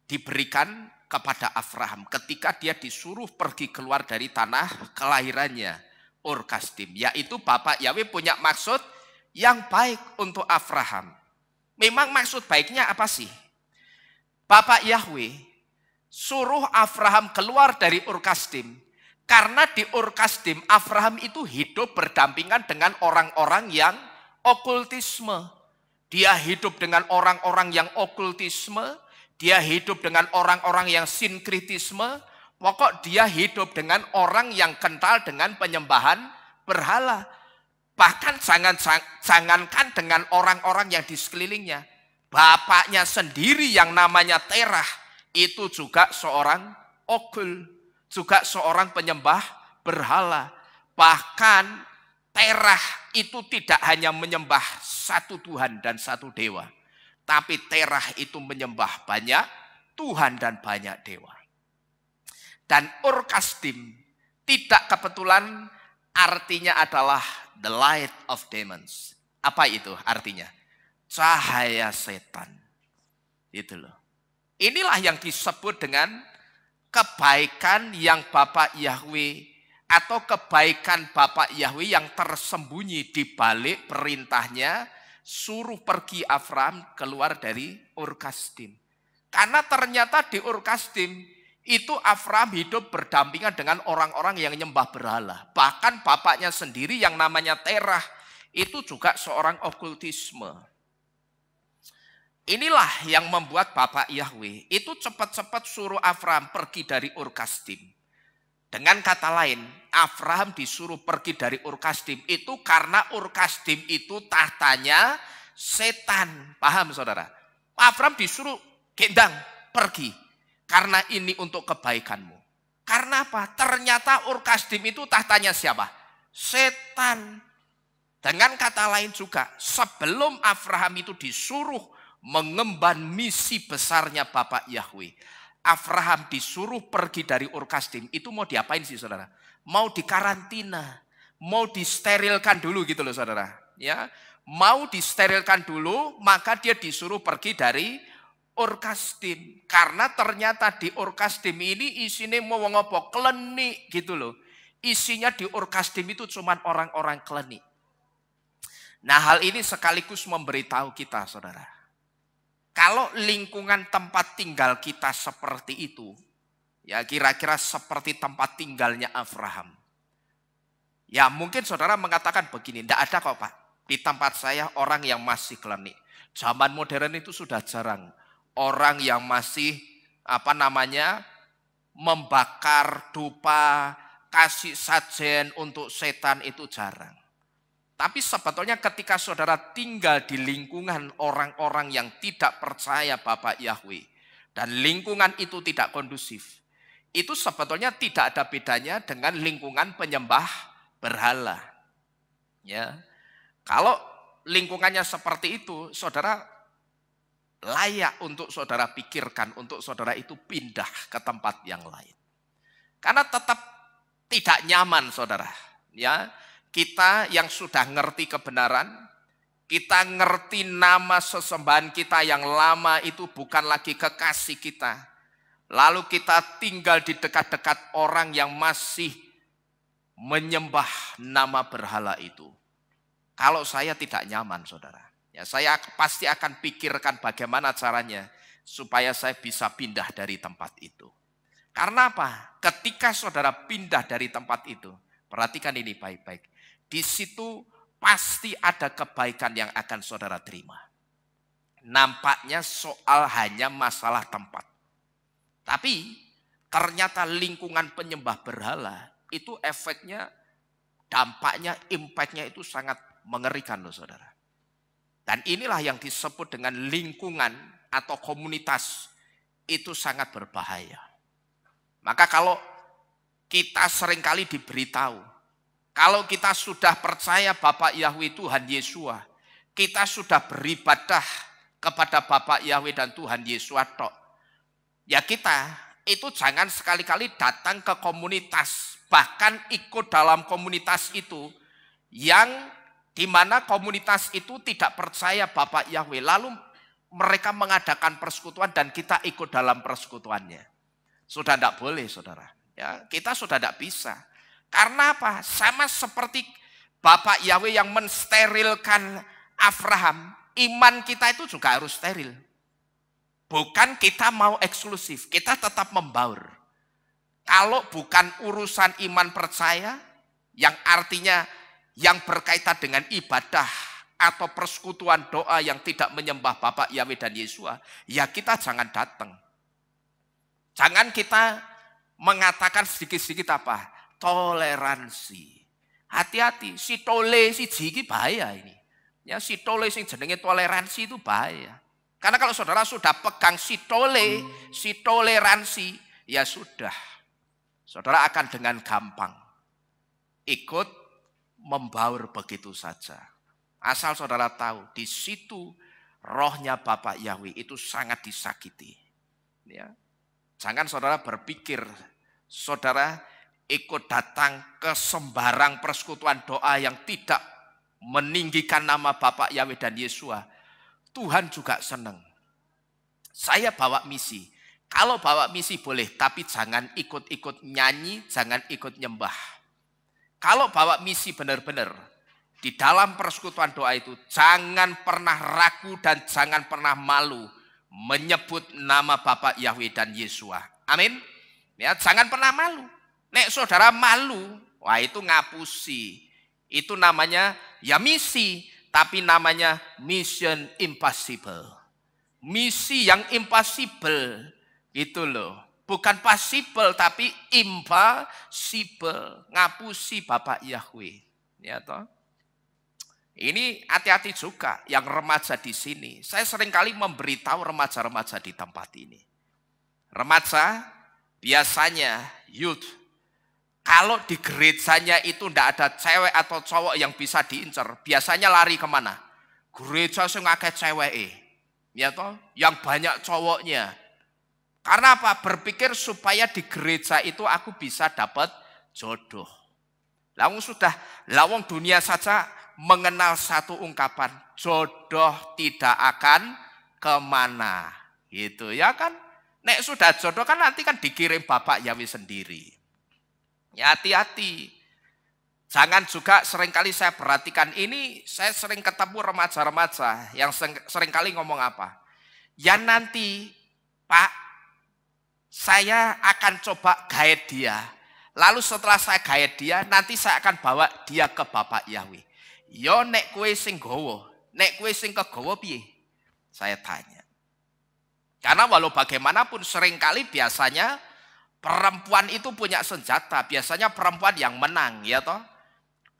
diberikan kepada Abraham ketika dia disuruh pergi keluar dari tanah kelahirannya, Ur Kasdim. Yaitu Bapak Yahweh punya maksud yang baik untuk Abraham. Memang maksud baiknya apa sih? Bapak Yahweh suruh Abraham keluar dari Ur Kasdim Karena di Ur Kasdim, Abraham itu hidup berdampingan dengan orang-orang yang okultisme. Dia hidup dengan orang-orang yang okultisme, dia hidup dengan orang-orang yang sinkritisme, pokok dia hidup dengan orang yang kental dengan penyembahan berhala. Bahkan jangankan dengan orang-orang yang di sekelilingnya. Bapaknya sendiri yang namanya Terah, itu juga seorang okul, juga seorang penyembah berhala. Bahkan Terah itu tidak hanya menyembah satu Tuhan dan satu dewa. Tapi Terah itu menyembah banyak Tuhan dan banyak dewa. Dan Ur Kasdim tidak kebetulan artinya adalah the light of demons. Apa itu artinya? Cahaya setan. Itu loh. Inilah yang disebut dengan kebaikan yang Bapak Yahweh, atau kebaikan Bapak Yahweh yang tersembunyi di balik perintahnya suruh pergi Abraham keluar dari Ur Kasdim. Karena ternyata di Ur Kasdim itu Abraham hidup berdampingan dengan orang-orang yang nyembah berhala. Bahkan bapaknya sendiri yang namanya Terah itu juga seorang okultisme. Inilah yang membuat Bapak Yahweh itu cepat-cepat suruh Abraham pergi dari Ur Kasdim. Dengan kata lain, Abraham disuruh pergi dari Ur Kasdim itu karena Ur Kasdim itu tahtanya setan. Paham saudara? Abraham disuruh gendang pergi. Karena ini untuk kebaikanmu. Karena apa? Ternyata Ur Kasdim itu tahtanya siapa? Setan. Dengan kata lain juga, sebelum Abraham itu disuruh mengemban misi besarnya Bapak Yahweh, Abraham disuruh pergi dari Ur Kasdim. Itu mau diapain sih saudara? Mau dikarantina, mau disterilkan dulu gitu loh saudara. Ya, mau disterilkan dulu, maka dia disuruh pergi dari Ur Kasdim. Karena ternyata di Ur Kasdim ini isinya mau ngopo klenik gitu loh. Isinya di Ur Kasdim itu cuma orang-orang klenik. Nah, hal ini sekaligus memberitahu kita saudara. Kalau lingkungan tempat tinggal kita seperti itu, ya kira-kira seperti tempat tinggalnya Abraham. Ya mungkin saudara mengatakan begini, tidak ada kok Pak, di tempat saya orang yang masih klenik. Zaman modern itu sudah jarang. Orang yang masih membakar dupa, kasih sajen untuk setan itu jarang. Tapi sebetulnya ketika saudara tinggal di lingkungan orang-orang yang tidak percaya Bapak Yahweh, dan lingkungan itu tidak kondusif, itu sebetulnya tidak ada bedanya dengan lingkungan penyembah berhala. Ya, kalau lingkungannya seperti itu, saudara layak untuk saudara pikirkan, untuk saudara itu pindah ke tempat yang lain. Karena tetap tidak nyaman saudara. Ya, kita yang sudah ngerti kebenaran, kita ngerti nama sesembahan kita yang lama itu bukan lagi kekasih kita. Lalu kita tinggal di dekat-dekat orang yang masih menyembah nama berhala itu. Kalau saya tidak nyaman saudara, ya saya pasti akan pikirkan bagaimana caranya supaya saya bisa pindah dari tempat itu. Karena apa? Ketika saudara pindah dari tempat itu, perhatikan ini baik-baik. Di situ pasti ada kebaikan yang akan saudara terima. Nampaknya soal hanya masalah tempat. Tapi ternyata lingkungan penyembah berhala itu efeknya, dampaknya, impactnya itu sangat mengerikan loh saudara. Dan inilah yang disebut dengan lingkungan atau komunitas itu sangat berbahaya. Maka kalau kita seringkali diberitahu, kalau kita sudah percaya Bapak Yahweh Tuhan Yesua, kita sudah beribadah kepada Bapak Yahweh dan Tuhan Yesua tok. Ya kita itu jangan sekali-kali datang ke komunitas, bahkan ikut dalam komunitas itu yang dimana komunitas itu tidak percaya Bapak Yahweh. Lalu mereka mengadakan persekutuan dan kita ikut dalam persekutuannya. Sudah tidak boleh saudara. Ya, kita sudah tidak bisa. Karena apa? Sama seperti Bapak Yahweh yang mensterilkan Abraham, iman kita itu juga harus steril. Bukan kita mau eksklusif, kita tetap membaur. kalau bukan urusan iman percaya, yang artinya yang berkaitan dengan ibadah atau persekutuan doa yang tidak menyembah Bapa Yahweh dan Yesua, ya kita jangan datang. Jangan kita mengatakan sedikit-sedikit apa? Toleransi. Hati-hati, si tole, si jiki bahaya ini. Ya, si tole sing jenenge toleransi itu bahaya. Karena kalau saudara sudah pegang si tole, si toleransi, ya sudah. Saudara akan dengan gampang ikut membaur begitu saja. Asal saudara tahu, di situ rohnya Bapak Yahweh itu sangat disakiti. Ya. Jangan saudara berpikir, saudara ikut datang ke sembarang persekutuan doa yang tidak meninggikan nama Bapak Yahweh dan Yesua. Tuhan juga senang. Saya bawa misi. Kalau bawa misi boleh, tapi jangan ikut-ikut nyanyi, jangan ikut nyembah. Kalau bawa misi benar-benar, di dalam persekutuan doa itu, jangan pernah ragu dan jangan pernah malu menyebut nama Bapak Yahweh dan Yesua. Amin. Ya, jangan pernah malu. Nek saudara malu, wah itu ngapusi. Itu namanya ya misi, tapi namanya mission impossible. Misi yang impossible itu loh. Bukan possible tapi impossible. Ngapusi Bapak Yahweh. Ya toh. Ini hati-hati juga yang remaja di sini. Saya seringkali memberitahu remaja-remaja di tempat ini. Remaja biasanya youth. Kalau di gerejanya itu tidak ada cewek atau cowok yang bisa diincar, biasanya lari kemana? Gereja sing akeh ceweke. Ya toh, yang banyak cowoknya. Karena apa? Berpikir supaya di gereja itu aku bisa dapat jodoh. Lawang dunia saja mengenal satu ungkapan, jodoh tidak akan kemana, gitu ya kan? Nek sudah jodoh kan nanti kan dikirim Bapak Yahweh sendiri. Ya hati-hati. Jangan juga seringkali saya perhatikan ini, saya sering ketemu remaja-remaja yang seringkali ngomong apa? Ya nanti Pak, saya akan coba gaet dia. Lalu setelah saya gaet dia, nanti saya akan bawa dia ke Bapak Yahweh. Yo nek kue sing gowo, nek kue sing kegowo piye? Saya tanya. Karena walau bagaimanapun seringkali biasanya perempuan itu punya senjata, biasanya perempuan yang menang, ya toh.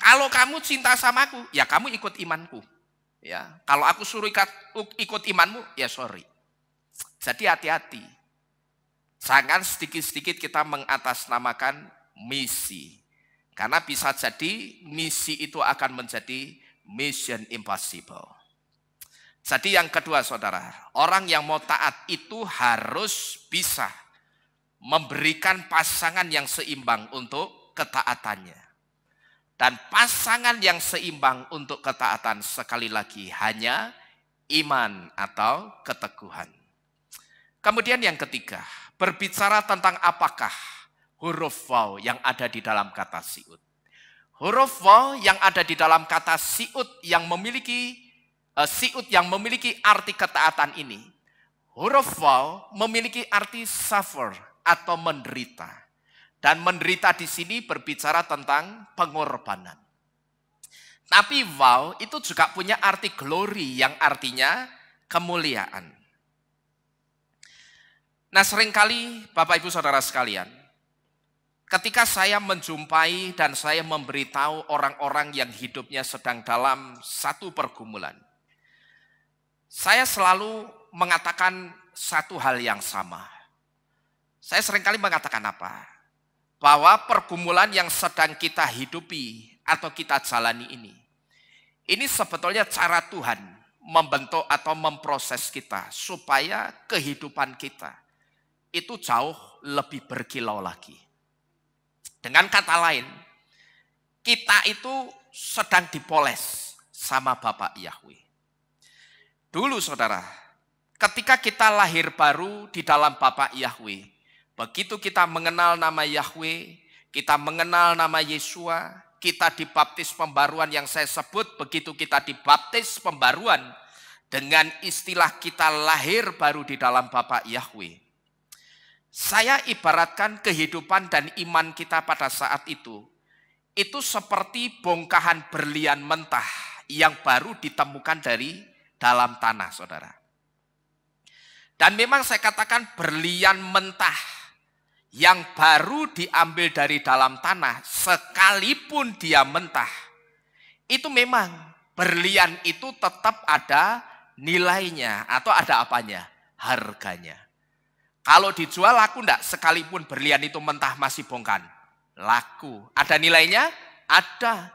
Kalau kamu cinta sama aku, ya kamu ikut imanku. Ya, kalau aku suruh ikut imanmu, ya sorry. Jadi hati-hati. Jangan sedikit-sedikit kita mengatasnamakan misi. Karena bisa jadi misi itu akan menjadi mission impossible. Jadi yang kedua saudara, orang yang mau taat itu harus bisa memberikan pasangan yang seimbang untuk ketaatannya. Dan pasangan yang seimbang untuk ketaatan sekali lagi hanya iman atau keteguhan. Kemudian yang ketiga, berbicara tentang apakah huruf waw yang ada di dalam kata siut. Huruf waw yang ada di dalam kata siut yang memiliki arti ketaatan ini. Huruf waw memiliki arti suffer atau menderita. Dan menderita di sini berbicara tentang pengorbanan. Tapi waw itu juga punya arti glory yang artinya kemuliaan. Nah seringkali Bapak Ibu Saudara sekalian, ketika saya menjumpai dan saya memberitahu orang-orang yang hidupnya sedang dalam satu pergumulan, saya selalu mengatakan satu hal yang sama. Saya seringkali mengatakan apa? Bahwa pergumulan yang sedang kita hidupi atau kita jalani ini sebetulnya cara Tuhan membentuk atau memproses kita supaya kehidupan kita itu jauh lebih berkilau lagi. Dengan kata lain, kita itu sedang dipoles sama Bapak Yahweh. Dulu saudara, ketika kita lahir baru di dalam Bapak Yahweh, begitu kita mengenal nama Yahweh, kita mengenal nama Yesua, kita dibaptis pembaruan yang saya sebut, begitu kita dibaptis pembaruan dengan istilah kita lahir baru di dalam Bapak Yahweh. Saya ibaratkan kehidupan dan iman kita pada saat itu seperti bongkahan berlian mentah yang baru ditemukan dari dalam tanah, saudara. Dan memang saya katakan berlian mentah yang baru diambil dari dalam tanah, sekalipun dia mentah, itu memang berlian itu tetap ada nilainya atau ada apanya? Harganya. Kalau dijual laku enggak? Sekalipun berlian itu mentah masih bongkahan. Laku. Ada nilainya? Ada.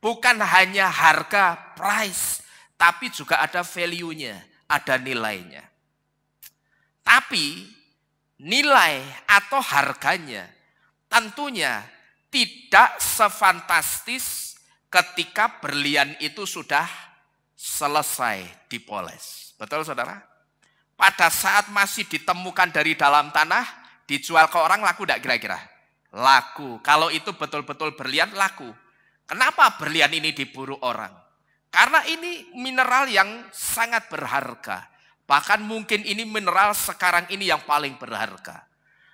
Bukan hanya harga, price, tapi juga ada value-nya, ada nilainya. Tapi nilai atau harganya tentunya tidak sefantastis ketika berlian itu sudah selesai dipoles. Betul, saudara? Pada saat masih ditemukan dari dalam tanah, dijual ke orang laku enggak kira-kira? Laku. Kalau itu betul-betul berlian, laku. Kenapa berlian ini diburu orang? Karena ini mineral yang sangat berharga. Bahkan mungkin ini mineral sekarang ini yang paling berharga.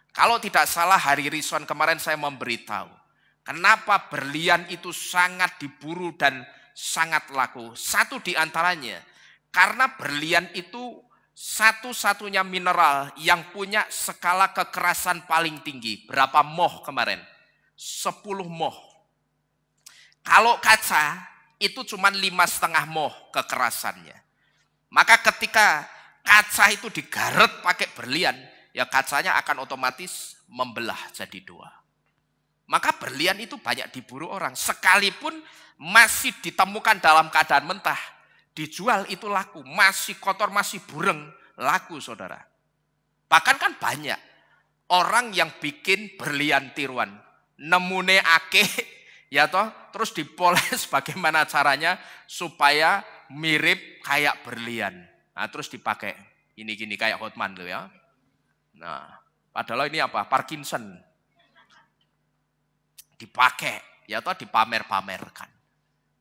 Kalau tidak salah hari Rison kemarin saya memberitahu. Kenapa berlian itu sangat diburu dan sangat laku. Satu di antaranya. Karena berlian itu satu-satunya mineral yang punya skala kekerasan paling tinggi. Berapa moh kemarin? 10 moh. Kalau kaca itu cuma 5,5 moh kekerasannya. Maka ketika kaca itu digaret pakai berlian, ya kacanya akan otomatis membelah jadi 2. Maka berlian itu banyak diburu orang. Sekalipun masih ditemukan dalam keadaan mentah, dijual itu laku, masih kotor, masih bureng, laku, saudara. Bahkan kan banyak orang yang bikin berlian tiruan, nemune akeh, ya toh, terus dipoles bagaimana caranya supaya mirip kayak berlian. Nah, terus dipakai, ini gini kayak Hotman tuh ya. Nah, padahal ini apa? Parkinson. Dipakai, ya toh, dipamer-pamerkan.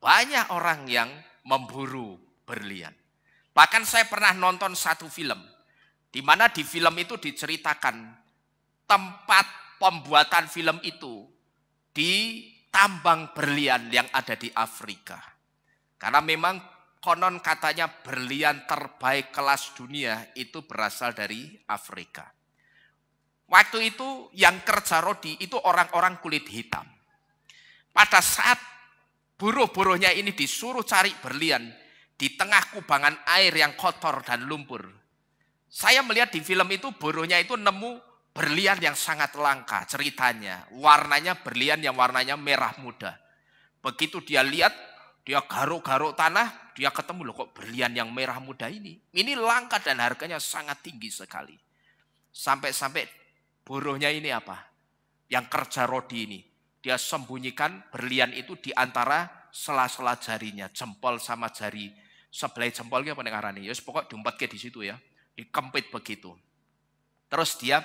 Banyak orang yang memburu berlian. Bahkan saya pernah nonton satu film, di mana di film itu diceritakan tempat pembuatan film itu di tambang berlian yang ada di Afrika. Karena memang konon katanya berlian terbaik kelas dunia itu berasal dari Afrika. Waktu itu yang kerja rodi itu orang-orang kulit hitam. Pada saat buruh-buruhnya ini disuruh cari berlian di tengah kubangan air yang kotor dan lumpur. Saya melihat di film itu buruhnya itu nemu berlian yang sangat langka ceritanya. Warnanya berlian yang warnanya merah muda. Begitu dia lihat, dia garuk-garuk tanah, dia ketemu loh kok berlian yang merah muda ini. Ini langka dan harganya sangat tinggi sekali. Sampai-sampai buruhnya ini apa? Yang kerja rodi ini. Dia sembunyikan berlian itu di antara sela-sela jarinya, jempol sama jari sebelah jempolnya pendengaran ini. Ya pokok diumpatke di situ ya, dikempit begitu. Terus dia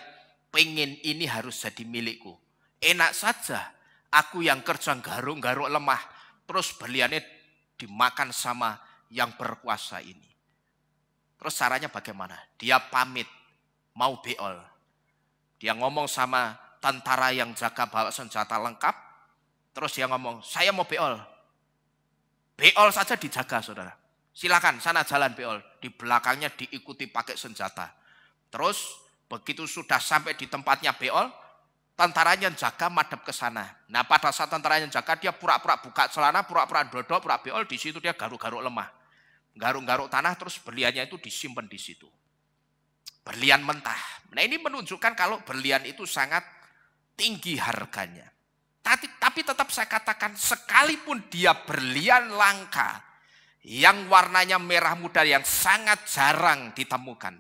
pengen ini harus jadi milikku. Enak saja, aku yang kerja garuk-garuk lemah, terus berliannya dimakan sama yang berkuasa ini. Terus caranya bagaimana? Dia pamit, mau beol. Dia ngomong sama tentara yang jaga bawa senjata lengkap. Terus dia ngomong, saya mau beol. Beol saja dijaga, saudara. Silakan sana jalan beol. Di belakangnya diikuti pakai senjata. Terus begitu sudah sampai di tempatnya beol, tentaranya jaga madep ke sana. Nah pada saat tentaranya jaga, dia pura-pura buka celana, pura-pura dodok, pura beol. Di situ dia garuk-garuk lemah. Garuk-garuk tanah, terus berliannya itu disimpan di situ. Berlian mentah. Nah ini menunjukkan kalau berlian itu sangat tinggi harganya. Tapi tetap saya katakan, sekalipun dia berlian langka, yang warnanya merah muda yang sangat jarang ditemukan,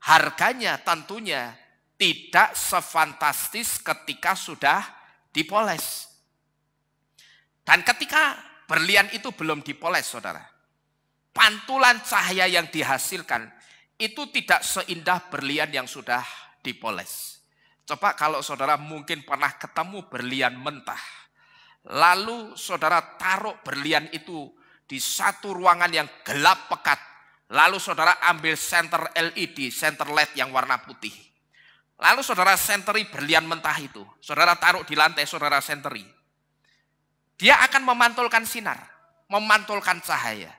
harganya tentunya tidak sefantastis ketika sudah dipoles. Dan ketika berlian itu belum dipoles, saudara, pantulan cahaya yang dihasilkan itu tidak seindah berlian yang sudah dipoles. Coba kalau saudara mungkin pernah ketemu berlian mentah, lalu saudara taruh berlian itu di satu ruangan yang gelap pekat, lalu saudara ambil senter LED, senter LED yang warna putih. Lalu saudara senteri berlian mentah itu, saudara taruh di lantai, saudara senteri. Dia akan memantulkan sinar, memantulkan cahaya.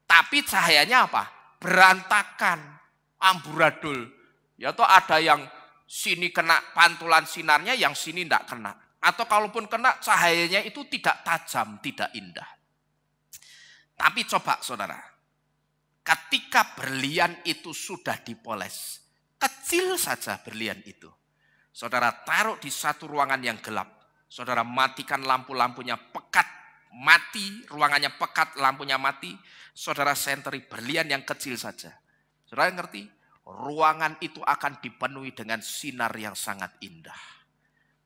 Tapi cahayanya apa? Berantakan, amburadul. Ya toh ada yang sini kena pantulan sinarnya, yang sini tidak kena. Atau kalaupun kena, cahayanya itu tidak tajam, tidak indah. Tapi coba saudara, ketika berlian itu sudah dipoles, kecil saja berlian itu. Saudara taruh di satu ruangan yang gelap. Saudara matikan lampu-lampunya, pekat, mati, ruangannya pekat, lampunya mati. Saudara senteri berlian yang kecil saja. Saudara ngerti? Ruangan itu akan dipenuhi dengan sinar yang sangat indah.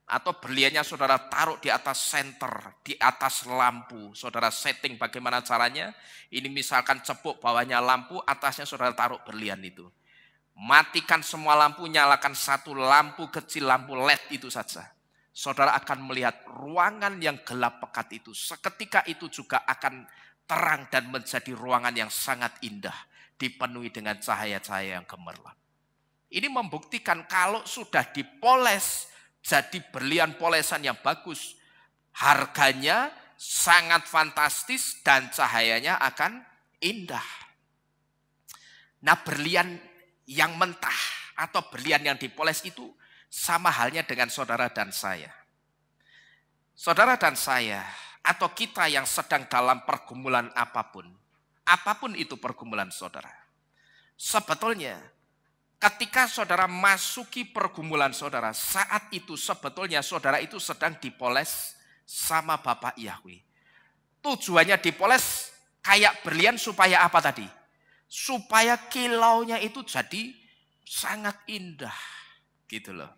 Atau berliannya saudara taruh di atas senter, di atas lampu. Saudara setting bagaimana caranya. Ini misalkan cepuk bawahnya lampu, atasnya saudara taruh berlian itu. Matikan semua lampu, nyalakan satu lampu kecil, lampu LED itu saja. Saudara akan melihat ruangan yang gelap pekat itu. Seketika itu juga akan terang dan menjadi ruangan yang sangat indah. Dipenuhi dengan cahaya-cahaya yang gemerlap. Ini membuktikan kalau sudah dipoles, jadi berlian polesan yang bagus, harganya sangat fantastis dan cahayanya akan indah. Nah, berlian yang mentah atau berlian yang dipoles itu sama halnya dengan saudara dan saya. Saudara dan saya atau kita yang sedang dalam pergumulan apapun itu pergumulan saudara. Sebetulnya ketika saudara masuki pergumulan saudara, saat itu sebetulnya saudara itu sedang dipoles sama Bapak Yahweh. Tujuannya dipoles kayak berlian supaya apa tadi? Supaya kilaunya itu jadi sangat indah. Gitu loh.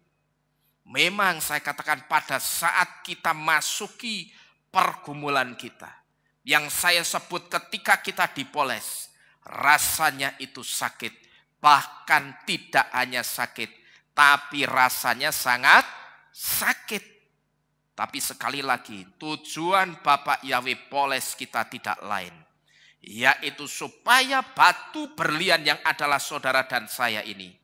Memang saya katakan pada saat kita masuki pergumulan kita, yang saya sebut ketika kita dipoles, rasanya itu sakit. Bahkan tidak hanya sakit, tapi rasanya sangat sakit. Tapi sekali lagi, tujuan Bapak Yahweh poles kita tidak lain, yaitu supaya batu berlian yang adalah saudara dan saya ini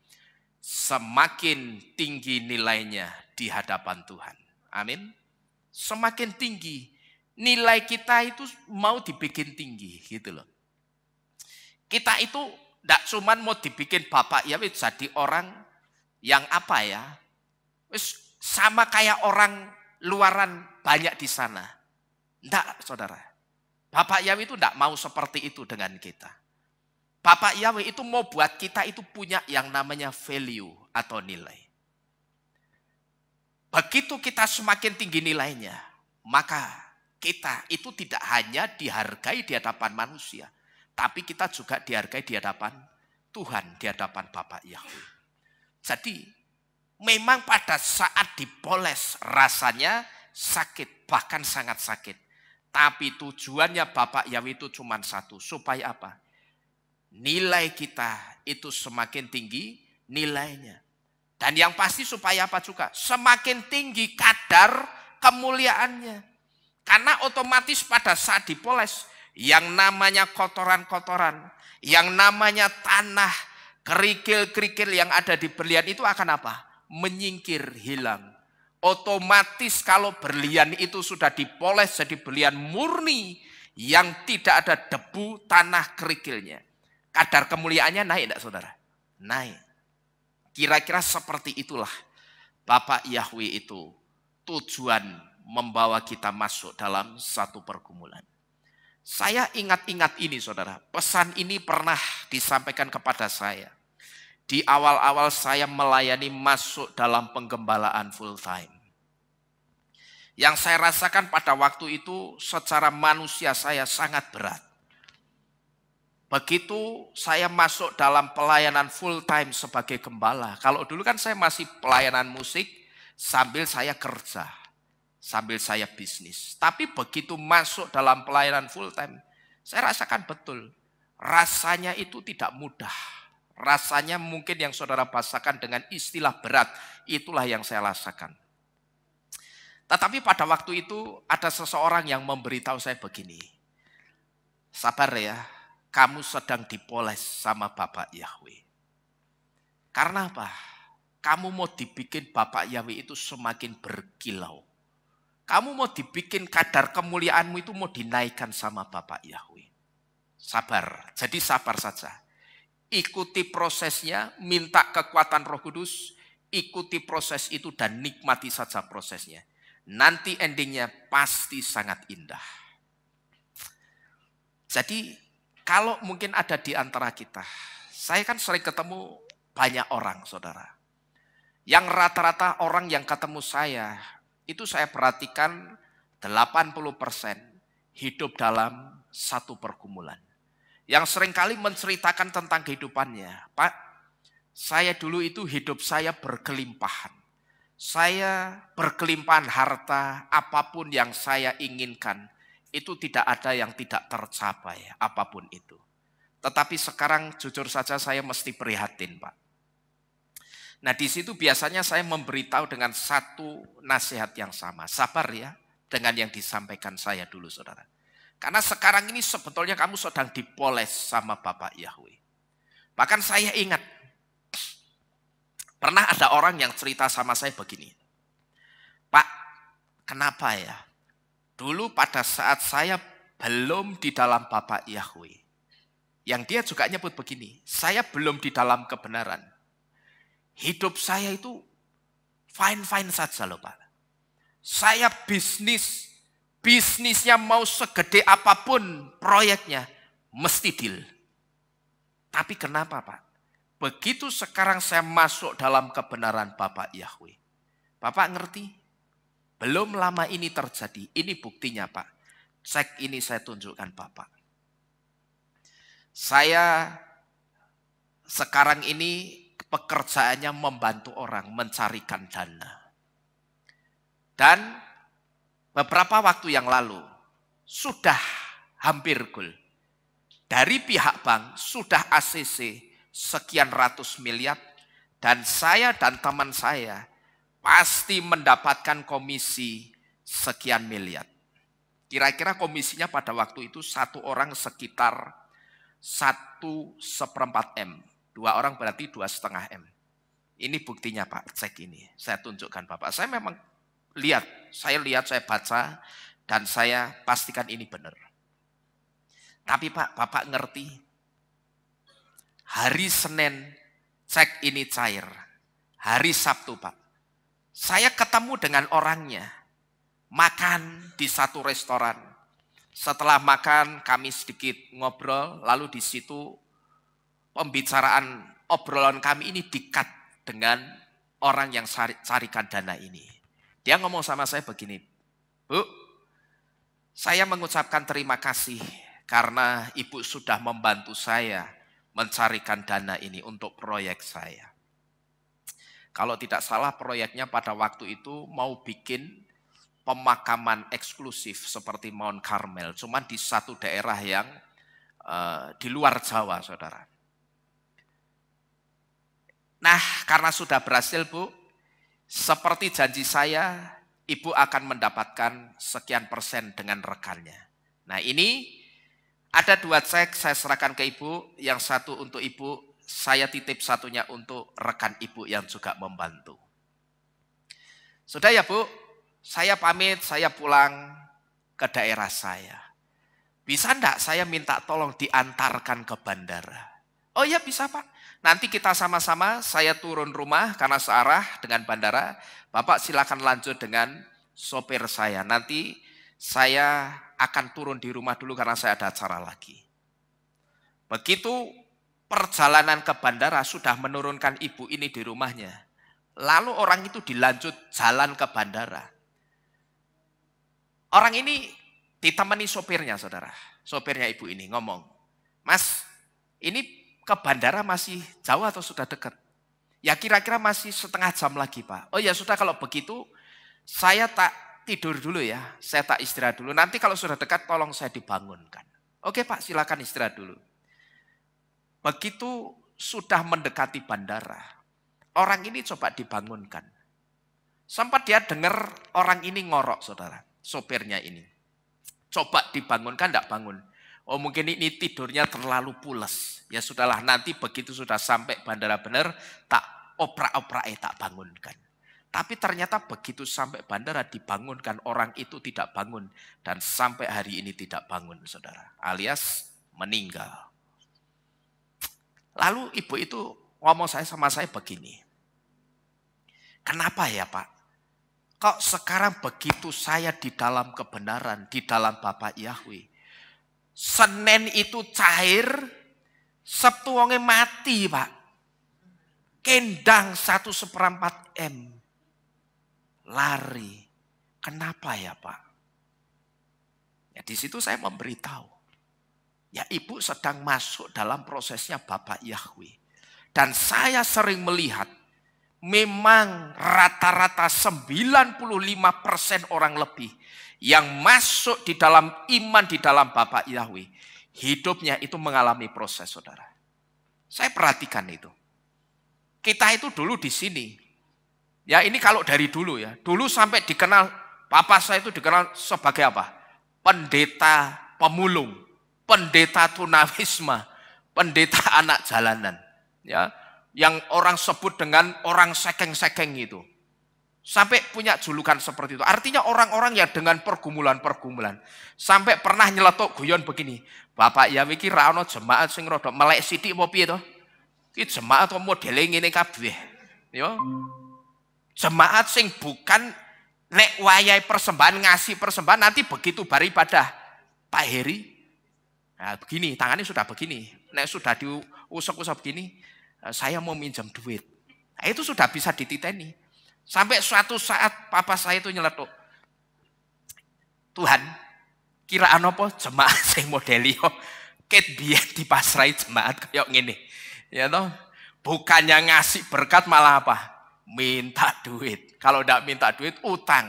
semakin tinggi nilainya di hadapan Tuhan. Amin. Semakin tinggi nilai kita itu mau dibikin tinggi gitu loh. Kita itu tidak cuma mau dibikin Bapak Yahweh jadi orang yang apa ya, sama kayak orang luaran banyak di sana. Tidak saudara. Bapak Yahweh itu tidak mau seperti itu dengan kita. Bapak Yahweh itu mau buat kita itu punya yang namanya value atau nilai. Begitu kita semakin tinggi nilainya, maka kita itu tidak hanya dihargai di hadapan manusia, tapi kita juga dihargai di hadapan Tuhan, di hadapan Bapak Yahweh. Jadi memang pada saat dipoles rasanya sakit, bahkan sangat sakit. Tapi tujuannya Bapak Yahweh itu cuma satu, supaya apa? Nilai kita itu semakin tinggi nilainya. Dan yang pasti supaya apa juga? Semakin tinggi kadar kemuliaannya. Karena otomatis pada saat dipoles, yang namanya kotoran-kotoran, yang namanya tanah, kerikil-kerikil yang ada di berlian itu akan apa? Menyingkir, hilang. Otomatis kalau berlian itu sudah dipoles jadi berlian murni, yang tidak ada debu, tanah, kerikilnya. Kadar kemuliaannya naik enggak saudara? Naik. Kira-kira seperti itulah Bapak Yahweh itu tujuan membawa kita masuk dalam satu pergumulan. Saya ingat-ingat ini saudara, pesan ini pernah disampaikan kepada saya. Di awal-awal saya melayani masuk dalam penggembalaan full time. Yang saya rasakan pada waktu itu secara manusia saya sangat berat. Begitu saya masuk dalam pelayanan full time sebagai gembala. Kalau dulu kan saya masih pelayanan musik sambil saya kerja. Sambil saya bisnis. Tapi begitu masuk dalam pelayanan full time, saya rasakan betul. Rasanya itu tidak mudah. Rasanya mungkin yang saudara bahasakan dengan istilah berat. Itulah yang saya rasakan. Tetapi pada waktu itu ada seseorang yang memberitahu saya begini. Sabar ya, kamu sedang dipoles sama Bapak Yahweh. Karena apa? kamu mau dibikin Bapak Yahweh itu semakin berkilau. Kamu mau dibikin kadar kemuliaanmu itu mau dinaikkan sama Bapak Yahweh. Sabar, jadi sabar saja. Ikuti prosesnya, minta kekuatan Roh Kudus, ikuti proses itu dan nikmati saja prosesnya. Nanti endingnya pasti sangat indah. Jadi kalau mungkin ada di antara kita, saya kan sering ketemu banyak orang, saudara. Yang rata-rata orang yang ketemu saya, itu saya perhatikan 80% hidup dalam satu pergumulan. Yang seringkali menceritakan tentang kehidupannya. Pak, saya dulu itu hidup saya berkelimpahan. Saya berkelimpahan harta, apapun yang saya inginkan, itu tidak ada yang tidak tercapai, apapun itu. Tetapi sekarang jujur saja saya mesti prihatin, Pak. Nah di situ biasanya saya memberitahu dengan satu nasihat yang sama. Sabar ya dengan yang disampaikan saya dulu, saudara. Karena sekarang ini sebetulnya kamu sedang dipoles sama Bapak Yahweh. Bahkan saya ingat, pernah ada orang yang cerita sama saya begini. Pak, kenapa ya? Dulu pada saat saya belum di dalam Bapak Yahweh. Yang dia juga nyebut begini, saya belum di dalam kebenaran. Hidup saya itu fine-fine saja loh Pak. Saya bisnisnya mau segede apapun proyeknya, mesti deal. Tapi kenapa Pak? Begitu sekarang saya masuk dalam kebenaran Bapak Yahweh. Bapak ngerti? Belum lama ini terjadi, ini buktinya Pak. Cek ini saya tunjukkan Bapak. Saya sekarang ini pekerjaannya membantu orang mencarikan dana. Dan beberapa waktu yang lalu sudah hampir goal. Dari pihak bank sudah ACC sekian ratus miliar dan saya dan teman saya pasti mendapatkan komisi sekian miliar. Kira-kira komisinya pada waktu itu satu orang sekitar 1/4 M. 2 orang berarti 2,5 M. Ini buktinya Pak, cek ini. Saya tunjukkan Bapak. Saya memang lihat, saya baca, dan saya pastikan ini benar. Tapi Pak, Bapak ngerti, hari Senin cek ini cair. Hari Sabtu Pak, saya ketemu dengan orangnya. Makan di satu restoran. Setelah makan kami sedikit ngobrol, lalu di situ pembicaraan obrolan kami ini di-cut dengan orang yang carikan dana ini. Dia ngomong sama saya begini, Bu, saya mengucapkan terima kasih karena Ibu sudah membantu saya mencarikan dana ini untuk proyek saya. Kalau tidak salah proyeknya pada waktu itu mau bikin pemakaman eksklusif seperti Mount Carmel, cuman di satu daerah yang di luar Jawa, saudara. Nah, karena sudah berhasil Bu, seperti janji saya, Ibu akan mendapatkan sekian persen dengan rekannya. Nah ini ada 2 cek saya serahkan ke Ibu, yang satu untuk Ibu, saya titip satunya untuk rekan Ibu yang juga membantu. Sudah ya Bu, saya pamit, saya pulang ke daerah saya. Bisa enggak saya minta tolong diantarkan ke bandara? Oh iya bisa Pak. Nanti kita sama-sama, saya turun rumah karena searah dengan bandara. Bapak silakan lanjut dengan sopir saya. Nanti saya akan turun di rumah dulu karena saya ada acara lagi. Begitu perjalanan ke bandara sudah menurunkan ibu ini di rumahnya. Lalu orang itu dilanjut jalan ke bandara. Orang ini ditemani sopirnya, saudara. Sopirnya ibu ini ngomong, Mas, ini ke bandara masih jauh atau sudah dekat? Ya kira-kira masih setengah jam lagi Pak. Oh ya sudah kalau begitu saya tak tidur dulu ya. Saya tak istirahat dulu. Nanti kalau sudah dekat tolong saya dibangunkan. Oke Pak silakan istirahat dulu. Begitu sudah mendekati bandara. Orang ini coba dibangunkan. Sempat dia dengar orang ini ngorok saudara. Sopirnya ini. Coba dibangunkan enggak bangun. Oh mungkin ini tidurnya terlalu pules. Ya sudahlah nanti begitu sudah sampai bandara benar tak oprak-oprak tak bangunkan. Tapi ternyata begitu sampai bandara dibangunkan, orang itu tidak bangun. Dan sampai hari ini tidak bangun, saudara. Alias meninggal. Lalu ibu itu ngomong sama saya begini. Kenapa ya Pak? Kok sekarang begitu saya di dalam kebenaran, di dalam Bapak Yahweh. Senin itu cair, Sabtu wonge mati Pak. Kendang 1/4 M. Lari. Kenapa ya Pak? Ya di situ saya memberitahu. Ya ibu sedang masuk dalam prosesnya Bapak Yahweh. Dan saya sering melihat memang rata-rata 95% orang lebih yang masuk di dalam iman di dalam Bapak Yahweh. Hidupnya itu mengalami proses saudara. Saya perhatikan itu. Kita itu dulu di sini. Ya ini kalau dari dulu ya. Dulu sampai dikenal, papa saya itu dikenal sebagai apa? Pendeta pemulung. Pendeta tunawisma. Pendeta anak jalanan. Ya, yang orang sebut dengan orang sekeng-sekeng itu. Sampai punya julukan seperti itu. Artinya orang-orang yang dengan pergumulan-pergumulan. Sampai pernah nyeletuk guyon begini. Bapak Yahweh iki ra ono jemaat sing rada melek sithik apa piye to? Iki jemaat apa modele ngene kabeh. Ya. Jemaat sing bukan nek wayahe persembahan ngasih persembahan nanti begitu bar ibadah. Pak Heri. Nah, begini, tangannya sudah begini. Nek sudah diusap-usap begini, saya mau minjam duit. Nah, itu sudah bisa dititeni. Sampai suatu saat papa saya itu nyeletuk. Tuhan, kiraan apa jemaat sing modeli yo ket biyen dipasrai jemaat kayak ngene. Ya toh, bukannya ngasih berkat malah apa? Minta duit. Kalau ndak minta duit utang.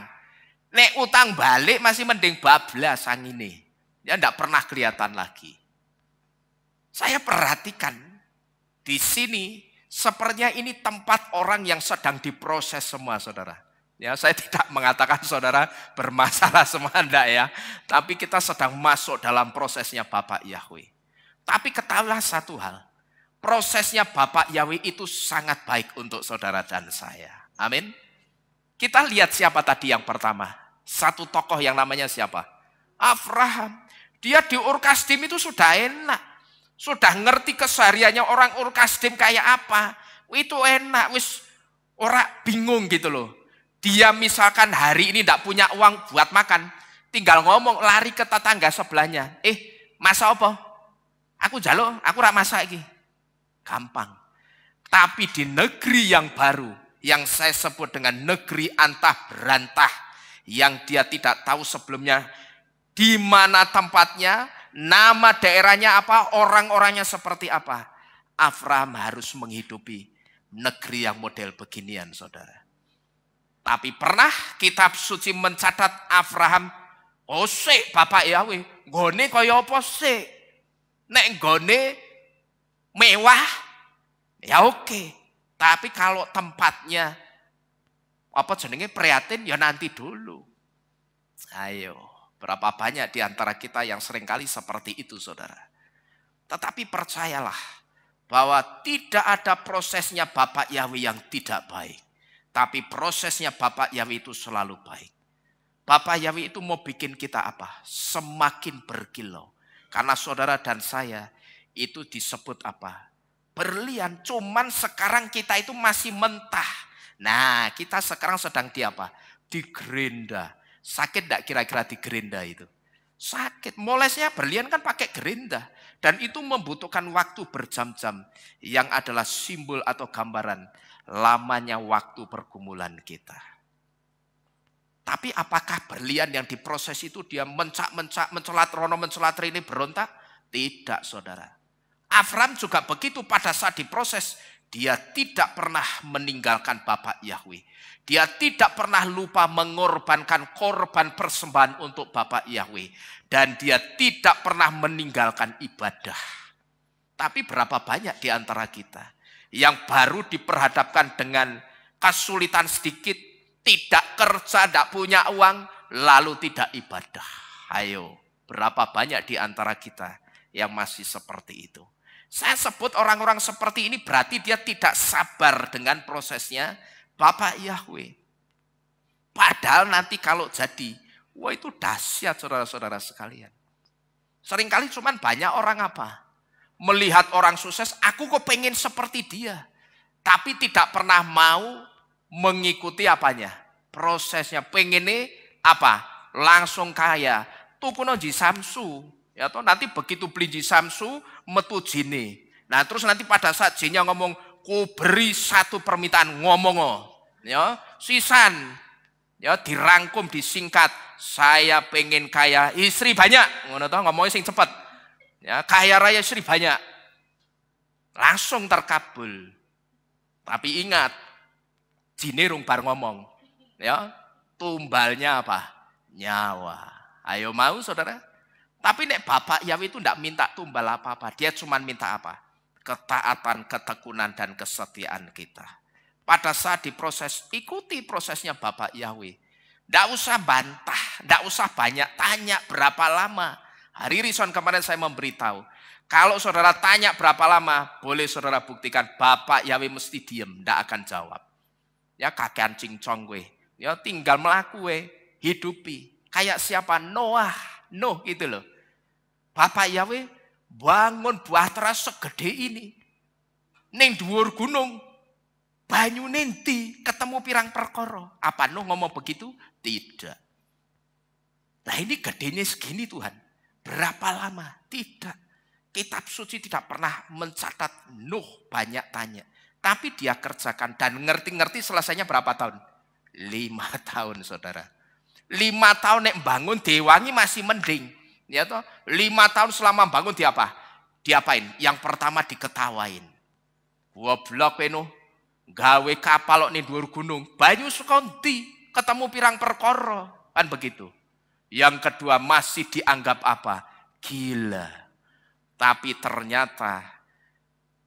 Nek utang balik masih mending bablas angine. Ya ndak pernah kelihatan lagi. Saya perhatikan di sini sepertinya ini tempat orang yang sedang diproses semua saudara. Ya, saya tidak mengatakan saudara bermasalah semua enggak ya. Tapi kita sedang masuk dalam prosesnya Bapak Yahweh. Tapi ketahuilah satu hal. Prosesnya Bapak Yahweh itu sangat baik untuk saudara dan saya. Amin. Kita lihat siapa tadi yang pertama. Satu tokoh yang namanya siapa? Abraham. Dia di Ur Kasdim itu sudah enak. Sudah ngerti kesehariannya orang Ur Kasdim kayak apa. Itu enak. Wis ora bingung gitu loh. Dia misalkan hari ini tidak punya uang buat makan. Tinggal ngomong lari ke tetangga sebelahnya. Masak apa? Aku jaluk, aku ora masak iki. Gampang. Tapi di negeri yang baru. Yang saya sebut dengan negeri antah berantah. Yang dia tidak tahu sebelumnya. Di mana tempatnya, nama daerahnya apa, orang-orangnya seperti apa. Abraham harus menghidupi negeri yang model beginian, saudara. Tapi pernah kitab suci mencatat Abraham, sik Bapak Yahweh, nggone kaya apa sik? Nek nggone mewah, ya oke. Tapi kalau tempatnya, apa jenenge prihatin, ya nanti dulu. Ayo. Berapa banyak di antara kita yang seringkali seperti itu, saudara. Tetapi percayalah bahwa tidak ada prosesnya Bapak Yahweh yang tidak baik. Tapi prosesnya Bapak Yahweh itu selalu baik. Bapak Yahweh itu mau bikin kita apa? Semakin berkilau. Karena saudara dan saya itu disebut apa? Berlian. Cuman sekarang kita itu masih mentah. Nah, kita sekarang sedang di apa? Di gerinda. Sakit enggak kira-kira di gerinda itu? Sakit. Molesnya berlian kan pakai gerinda. Dan itu membutuhkan waktu berjam-jam. Yang adalah simbol atau gambaran lamanya waktu pergumulan kita. Tapi apakah berlian yang diproses itu dia mencak-mencak, mencelat rono, mencelat rini, berontak? Tidak, saudara. Abraham juga begitu pada saat diproses. Dia tidak pernah meninggalkan Bapak Yahweh. Dia tidak pernah lupa mengorbankan korban persembahan untuk Bapak Yahweh. Dan dia tidak pernah meninggalkan ibadah. Tapi berapa banyak di antara kita yang baru diperhadapkan dengan kesulitan sedikit, tidak kerja, tidak punya uang, lalu tidak ibadah. Ayo, berapa banyak di antara kita yang masih seperti itu. Saya sebut orang-orang seperti ini berarti dia tidak sabar dengan prosesnya Bapak Yahweh. Padahal nanti kalau jadi, wah itu dahsyat saudara-saudara sekalian. Seringkali cuman banyak orang apa? Melihat orang sukses, aku kok pengen seperti dia. Tapi tidak pernah mau mengikuti apanya? Prosesnya. Pengennya apa? Langsung kaya. Tukuno ji samsu. Ya toh nanti begitu beli ji samsu, metu jine. Nah terus nanti pada saat jinnya ngomong, ku beri satu permintaan, ngomong. Ya, sisan. Ya dirangkum, disingkat. Saya pengen kaya istri banyak. Ngono toh ngomongnya sing cepet. Ya, kaya raya istri banyak. Langsung terkabul. Tapi ingat, jine rung bar ngomong. Ya, tumbalnya apa? Nyawa. Ayo mau saudara? Tapi nek Bapak Yahweh itu tidak minta tumbal apa-apa. Dia cuma minta apa? Ketaatan, ketekunan, dan kesetiaan kita. Pada saat diproses, ikuti prosesnya Bapak Yahweh. Tidak usah bantah, tidak usah banyak tanya berapa lama. Hari Rison kemarin saya memberitahu. Kalau saudara tanya berapa lama, boleh saudara buktikan Bapak Yahweh mesti diem, tidak akan jawab. Ya kakean cincong gue. Ya tinggal melaku gue, hidupi. Kayak siapa? Nuh gitu loh. Bapak Yahweh bangun bahtera segede ini. Ning dhuwur gunung. Banyu nenti ketemu pirang perkara. Apa Nuh ngomong begitu? Tidak. Nah ini gedenya segini Tuhan. Berapa lama? Tidak. Kitab suci tidak pernah mencatat Nuh banyak tanya. Tapi dia kerjakan dan ngerti-ngerti selesainya berapa tahun? 5 tahun saudara. 5 tahun nek bangun diwangi masih mending. Ya toh, 5 tahun selama bangun diapain? Yang pertama diketawain. Goblok penuh. Gawe kapal kok ning dhuwur gunung. Banyu sekonti, ketemu pirang perkara. Kan begitu. Yang kedua masih dianggap apa? Gila. Tapi ternyata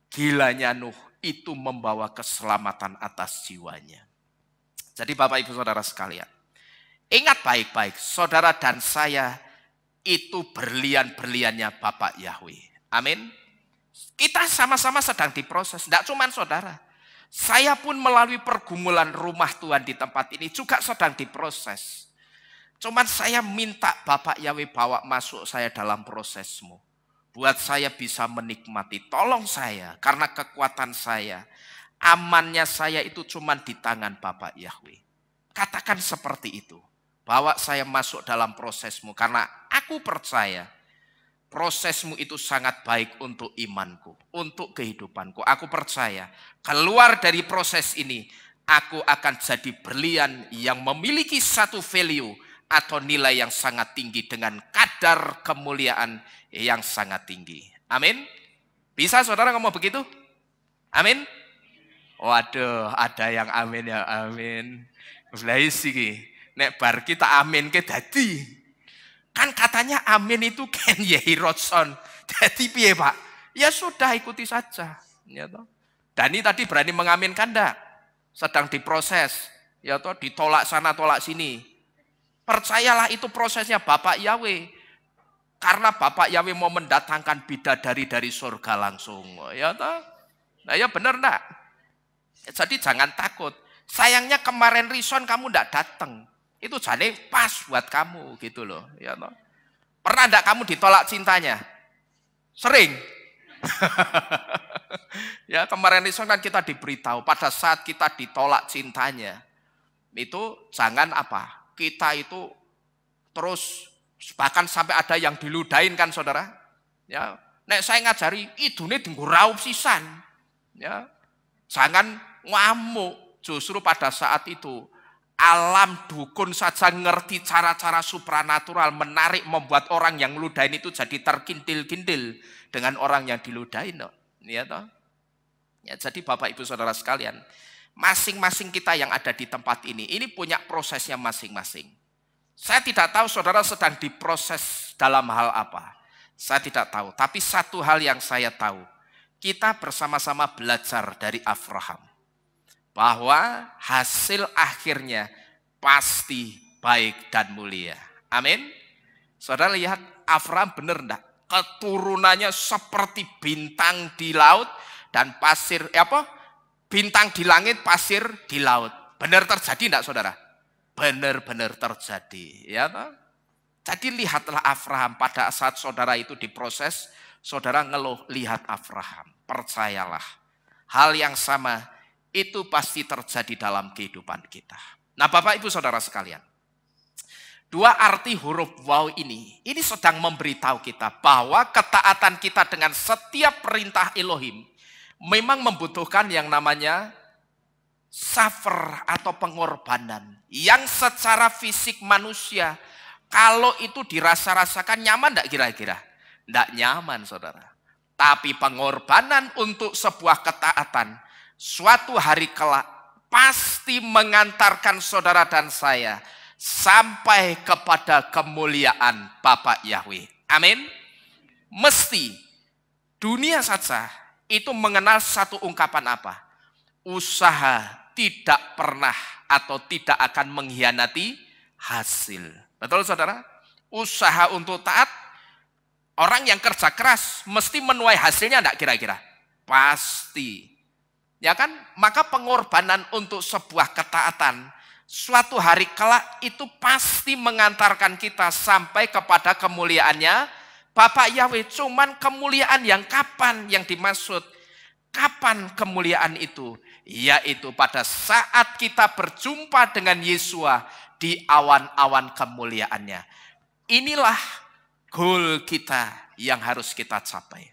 gilanya Nuh itu membawa keselamatan atas jiwanya. Jadi Bapak Ibu Saudara sekalian, ingat baik-baik, saudara dan saya itu berlian-berliannya Bapak Yahweh. Amin. Kita sama-sama sedang diproses, tidak cuma saudara. Saya pun melalui pergumulan rumah Tuhan di tempat ini juga sedang diproses. Cuman saya minta Bapak Yahweh bawa masuk saya dalam prosesmu. Buat saya bisa menikmati, tolong saya karena kekuatan saya. Amannya saya itu cuma di tangan Bapak Yahweh. Katakan seperti itu. Bawa saya masuk dalam prosesmu karena aku percaya prosesmu itu sangat baik untuk imanku, untuk kehidupanku. Aku percaya keluar dari proses ini aku akan jadi berlian yang memiliki satu value atau nilai yang sangat tinggi dengan kadar kemuliaan yang sangat tinggi. Amin. Bisa saudara ngomong begitu? Amin. Waduh, ada yang amin ya, amin. Sih, nek bar kita amin ke dadi. Kan katanya amin itu kan yehi rotson. Jadi piye Pak? Ya sudah ikuti saja. Ya toh. Dani tadi berani mengaminkan enggak? Sedang diproses. Ya toh, ditolak sana tolak sini. Percayalah itu prosesnya Bapak Yahweh. Karena Bapak Yahweh mau mendatangkan bidadari dari surga langsung. Ya toh? Nah ya benar enggak? Jadi jangan takut. Sayangnya kemarin Rison kamu enggak datang. Itu jane pas buat kamu gitu loh. Ya toh? Pernah enggak kamu ditolak cintanya? Sering. Ya kemarin Rison kan kita diberitahu pada saat kita ditolak cintanya. Itu jangan apa? Kita itu terus bahkan sampai ada yang diludahin kan saudara. Ya, nek saya ngajari idune dienggo raup sisan. Ya. Jangan ngamuk. Justru pada saat itu alam dukun saja ngerti cara-cara supranatural menarik membuat orang yang ludahin itu jadi terkintil-kintil dengan orang yang diludahin. Ya toh? Ya, jadi Bapak Ibu Saudara sekalian, masing-masing kita yang ada di tempat ini punya prosesnya masing-masing. Saya tidak tahu saudara sedang diproses dalam hal apa. Saya tidak tahu, tapi satu hal yang saya tahu, kita bersama-sama belajar dari Abraham. Bahwa hasil akhirnya pasti baik dan mulia. Amin. Saudara lihat Abraham benar enggak? keturunannya seperti bintang di laut dan pasir, bintang di langit, pasir di laut. Benar terjadi enggak saudara? Benar-benar terjadi. Ya, toh? Jadi lihatlah Abraham pada saat saudara itu diproses, saudara ngeluh, lihat Abraham. Percayalah, hal yang sama itu pasti terjadi dalam kehidupan kita. Nah Bapak Ibu Saudara sekalian, dua arti huruf waw ini sedang memberitahu kita bahwa ketaatan kita dengan setiap perintah Elohim memang membutuhkan yang namanya suffer atau pengorbanan. Yang secara fisik manusia, kalau itu dirasa-rasakan nyaman enggak kira-kira? Enggak nyaman saudara. Tapi pengorbanan untuk sebuah ketaatan, suatu hari kelak pasti mengantarkan saudara dan saya sampai kepada kemuliaan Bapa Yahweh. Amin. Mesti dunia saja itu mengenal satu ungkapan apa? Usaha tidak pernah atau tidak akan mengkhianati hasil. Betul saudara? Usaha untuk taat, orang yang kerja keras mesti menuai hasilnya enggak kira-kira? Pasti. Ya kan? Maka pengorbanan untuk sebuah ketaatan suatu hari kelak itu pasti mengantarkan kita sampai kepada kemuliaannya Bapak Yahweh. Cuman kemuliaan yang kapan yang dimaksud? Kapan kemuliaan itu? Yaitu pada saat kita berjumpa dengan Yesua di awan-awan kemuliaannya. Inilah goal kita yang harus kita capai.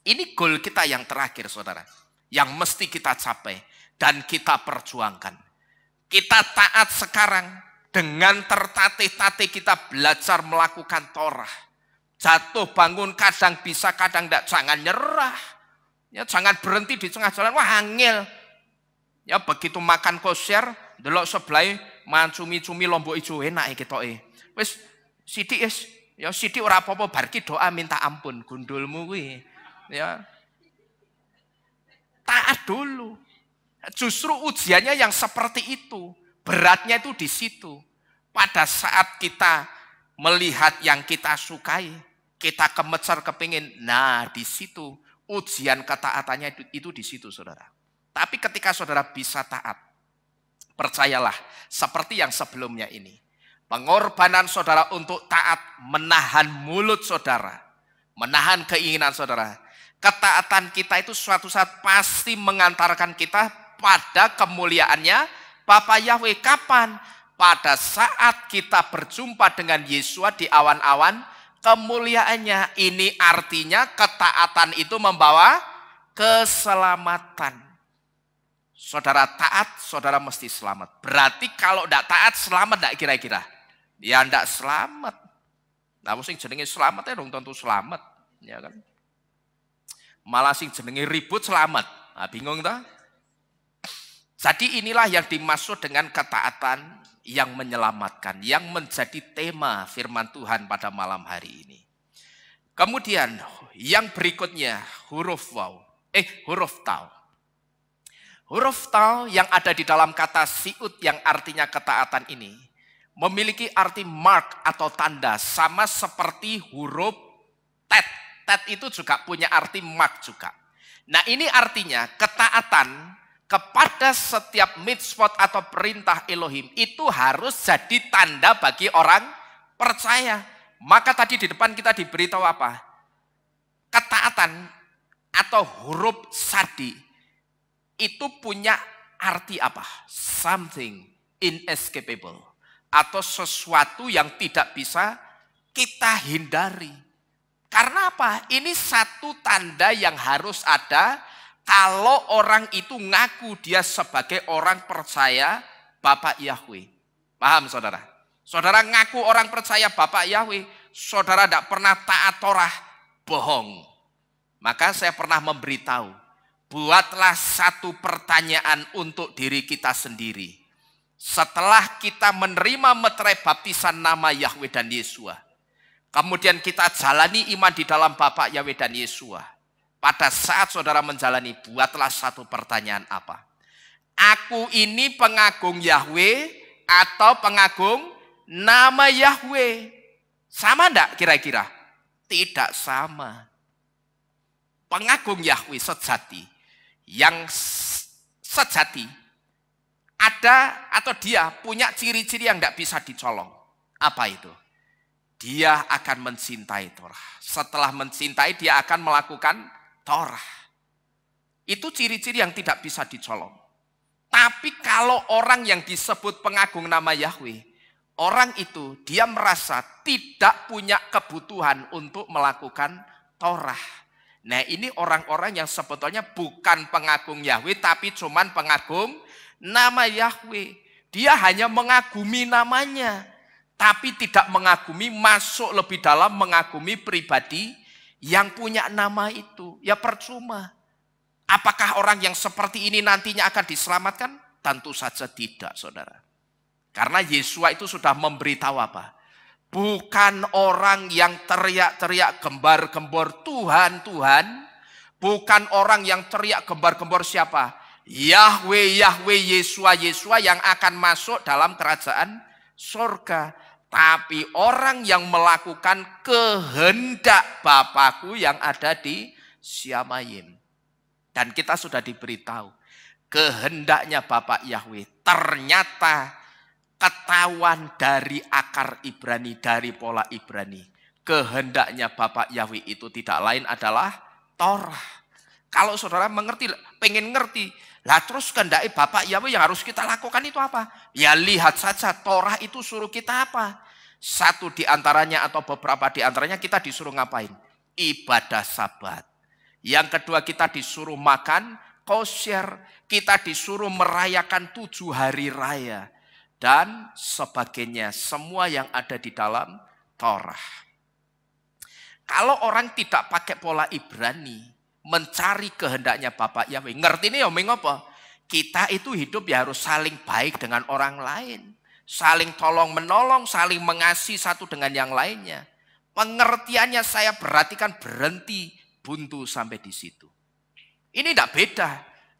Ini goal kita yang terakhir saudara, yang mesti kita capai dan kita perjuangkan. Kita taat sekarang dengan tertatih-tatih kita belajar melakukan Torah. Jatuh bangun kadang bisa kadang tidak, jangan nyerah. Ya, jangan berhenti di tengah jalan, wah angel. Ya begitu makan kosher, delok sebelah mancumi-cumi lombok ijo enak ketoke. Wis sithik wis, ya sithik ora apa-apa bar ki doa minta ampun gundulmu kuwi. Ya. Taat dulu. Justru ujiannya yang seperti itu. Beratnya itu di situ. Pada saat kita melihat yang kita sukai, kita kemecer kepingin, nah di situ ujian ketaatannya itu di situ saudara. Tapi ketika saudara bisa taat, percayalah seperti yang sebelumnya ini. Pengorbanan saudara untuk taat menahan mulut saudara, menahan keinginan saudara. Ketaatan kita itu suatu saat pasti mengantarkan kita pada kemuliaannya Bapa Yahweh. Kapan? Pada saat kita berjumpa dengan Yesua di awan-awan kemuliaannya. Ini artinya ketaatan itu membawa keselamatan. Saudara taat, saudara mesti selamat. Berarti kalau tidak taat, selamat tidak kira-kira? Ya tidak selamat. Nah, sing jenenge selamat ya dong tentu selamat, ya kan? Malah sing jenenge ribut selamat. Nah, bingung tak? Jadi inilah yang dimaksud dengan ketaatan yang menyelamatkan, yang menjadi tema firman Tuhan pada malam hari ini. Kemudian yang berikutnya huruf waw, huruf tau. Huruf tau yang ada di dalam kata siut yang artinya ketaatan ini memiliki arti mark atau tanda, sama seperti huruf tet. Tet itu juga punya arti mark juga. Nah ini artinya ketaatan kepada setiap mitzvot atau perintah Elohim itu harus jadi tanda bagi orang percaya. Maka tadi di depan kita diberitahu apa? Ketaatan atau huruf sadi itu punya arti apa? Something inescapable. Atau sesuatu yang tidak bisa kita hindari. Karena apa? Ini satu tanda yang harus ada kalau orang itu ngaku dia sebagai orang percaya Bapa Yahweh. Paham saudara? Saudara ngaku orang percaya Bapa Yahweh, saudara tidak pernah taat Torah, bohong. Maka saya pernah memberitahu, buatlah satu pertanyaan untuk diri kita sendiri. Setelah kita menerima meterai baptisan nama Yahweh dan Yesua, kemudian kita jalani iman di dalam Bapa Yahweh dan Yesua. Pada saat saudara menjalani, buatlah satu pertanyaan apa? Aku ini pengagung Yahweh atau pengagung nama Yahweh? Sama enggak kira-kira? Tidak sama. Pengagung Yahweh sejati, yang sejati, ada atau dia punya ciri-ciri yang tidak bisa dicolong. Apa itu? Dia akan mencintai Torah. Setelah mencintai, dia akan melakukan Torah. Itu ciri-ciri yang tidak bisa dicolong. Tapi kalau orang yang disebut pengagung nama Yahweh, orang itu dia merasa tidak punya kebutuhan untuk melakukan Torah. Nah, ini orang-orang yang sebetulnya bukan pengagung Yahweh, tapi cuman pengagung nama Yahweh. Dia hanya mengagumi namanya, tapi tidak mengagumi, masuk lebih dalam mengagumi pribadi yang punya nama itu. Ya percuma. Apakah orang yang seperti ini nantinya akan diselamatkan? Tentu saja tidak, saudara. Karena Yesua itu sudah memberitahu apa? Bukan orang yang teriak-teriak gembar-gembor Tuhan, Tuhan. Bukan orang yang teriak gembar-gembor siapa? Yahweh, Yahweh, Yesua, Yesua yang akan masuk dalam kerajaan surga. Tapi orang yang melakukan kehendak Bapakku yang ada di Syamayim. Dan kita sudah diberitahu. Kehendaknya Bapak Yahweh ternyata ketahuan dari akar Ibrani, dari pola Ibrani. Kehendaknya Bapak Yahweh itu tidak lain adalah Torah. Kalau saudara mengerti, pengen ngerti, lah terus kehendaknya Bapak Yahweh yang harus kita lakukan itu apa? Ya lihat saja Torah itu suruh kita apa? Satu di antaranya atau beberapa di antaranya kita disuruh ngapain? Ibadah Sabat. Yang kedua kita disuruh makan kosher. Kita disuruh merayakan 7 hari raya. Dan sebagainya, semua yang ada di dalam Torah. Kalau orang tidak pakai pola Ibrani, mencari kehendaknya Bapak Yahweh, ngerti ini ya mengapa? Kita itu hidup ya harus saling baik dengan orang lain. Saling tolong menolong, saling mengasihi satu dengan yang lainnya. Pengertiannya saya perhatikan berhenti buntu sampai di situ. Ini tidak beda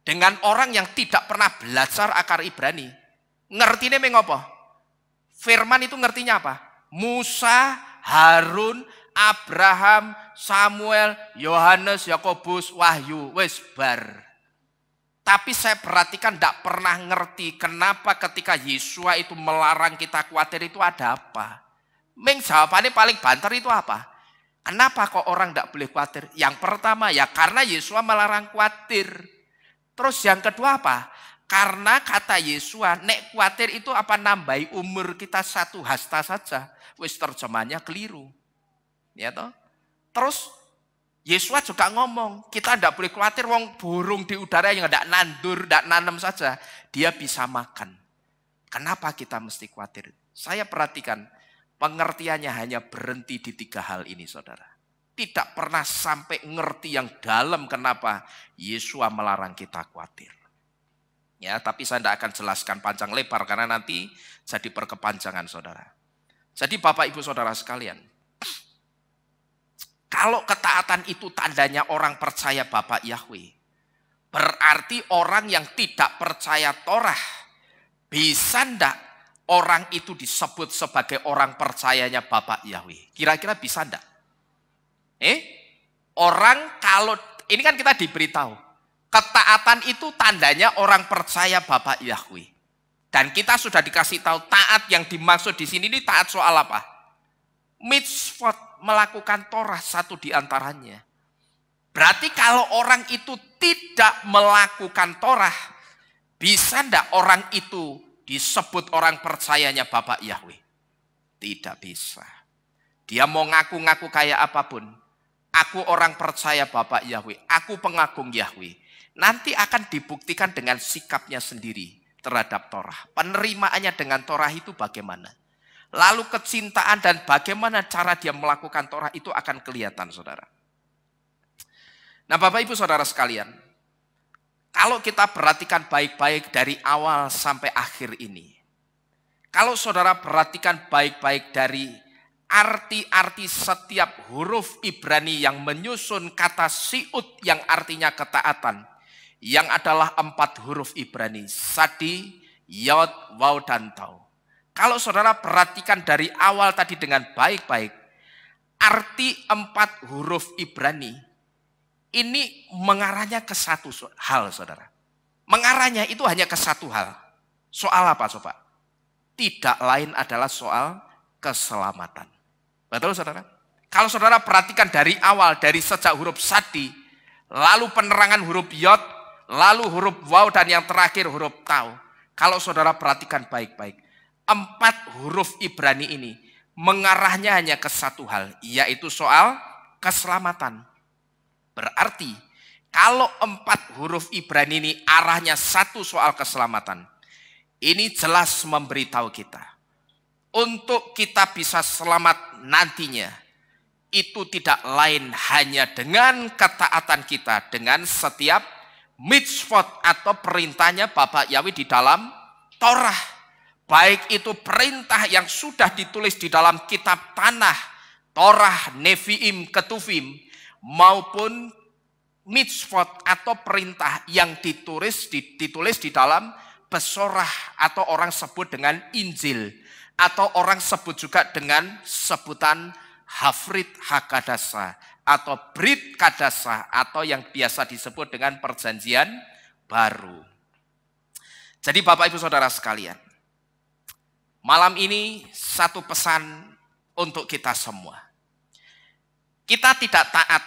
dengan orang yang tidak pernah belajar akar Ibrani. Ngertinya mengapa? Firman itu ngertinya apa? Musa, Harun, Abraham, Samuel, Yohanes, Yakobus, Wahyu, wes bar. Tapi saya perhatikan tidak pernah ngerti kenapa ketika Yesua itu melarang kita khawatir itu ada apa? Jawabannya paling banter itu apa? Kenapa kok orang tidak boleh khawatir? Yang pertama ya karena Yesua melarang khawatir. Terus yang kedua apa? Karena kata Yesua, nek khawatir itu apa nambahi umur kita 1 hasta saja. Wis terjemahnya keliru. Ya toh? Terus Yesua juga ngomong, kita tidak boleh khawatir wong burung di udara yang tidak nandur, tidak nanam saja. Dia bisa makan. Kenapa kita mesti khawatir? Saya perhatikan, pengertiannya hanya berhenti di 3 hal ini, saudara. Tidak pernah sampai ngerti yang dalam kenapa Yesua melarang kita khawatir. Ya, tapi saya tidak akan jelaskan panjang lebar karena nanti jadi perkepanjangan, saudara. Jadi Bapak Ibu Saudara sekalian, kalau ketaatan itu tandanya orang percaya Bapak Yahweh, berarti orang yang tidak percaya Torah, bisa ndak orang itu disebut sebagai orang percayanya Bapak Yahweh? Kira-kira bisa ndak? Orang kalau, ini kan kita diberitahu, ketaatan itu tandanya orang percaya Bapak Yahweh. Dan kita sudah dikasih tahu taat yang dimaksud di sini ini taat soal apa? Mitzvot, melakukan Torah satu di antaranya. Berarti kalau orang itu tidak melakukan Torah, bisa ndak orang itu disebut orang percayanya Bapak Yahweh? Tidak bisa. Dia mau ngaku-ngaku kayak apapun. Aku orang percaya Bapak Yahweh, aku pengagung Yahweh. Nanti akan dibuktikan dengan sikapnya sendiri terhadap Torah. Penerimaannya dengan Torah itu bagaimana? Lalu kecintaan dan bagaimana cara dia melakukan Torah itu akan kelihatan, saudara. Nah, Bapak Ibu Saudara sekalian, kalau kita perhatikan baik-baik dari awal sampai akhir ini, kalau saudara perhatikan baik-baik dari arti-arti setiap huruf Ibrani yang menyusun kata siut yang artinya ketaatan, yang adalah 4 huruf Ibrani, Sadi, Yod, Waw, dan Tau. Kalau saudara perhatikan dari awal tadi dengan baik-baik, arti 4 huruf Ibrani ini mengarahnya ke satu hal, saudara. Mengarahnya itu hanya ke satu hal. Soal apa, coba? Tidak lain adalah soal keselamatan. Betul, saudara? Kalau saudara perhatikan dari awal, dari sejak huruf sadi, lalu penerangan huruf yod, lalu huruf waw, dan yang terakhir huruf tau. Kalau saudara perhatikan baik-baik, 4 huruf Ibrani ini mengarahnya hanya ke satu hal, yaitu soal keselamatan. Berarti kalau 4 huruf Ibrani ini arahnya satu soal keselamatan, ini jelas memberitahu kita untuk kita bisa selamat nantinya, itu tidak lain hanya dengan ketaatan kita dengan setiap mitzvot atau perintahnya Bapak Yahweh di dalam Torah. Baik itu perintah yang sudah ditulis di dalam kitab tanah, Torah, Nevi'im, Ketuvim, maupun mitzvot atau perintah yang ditulis di dalam Besorah atau orang sebut dengan Injil, atau orang sebut juga dengan sebutan Hafrit Hakadasa atau Brit Kadasa, atau yang biasa disebut dengan Perjanjian Baru. Jadi Bapak Ibu Saudara sekalian, malam ini satu pesan untuk kita semua. Kita tidak taat,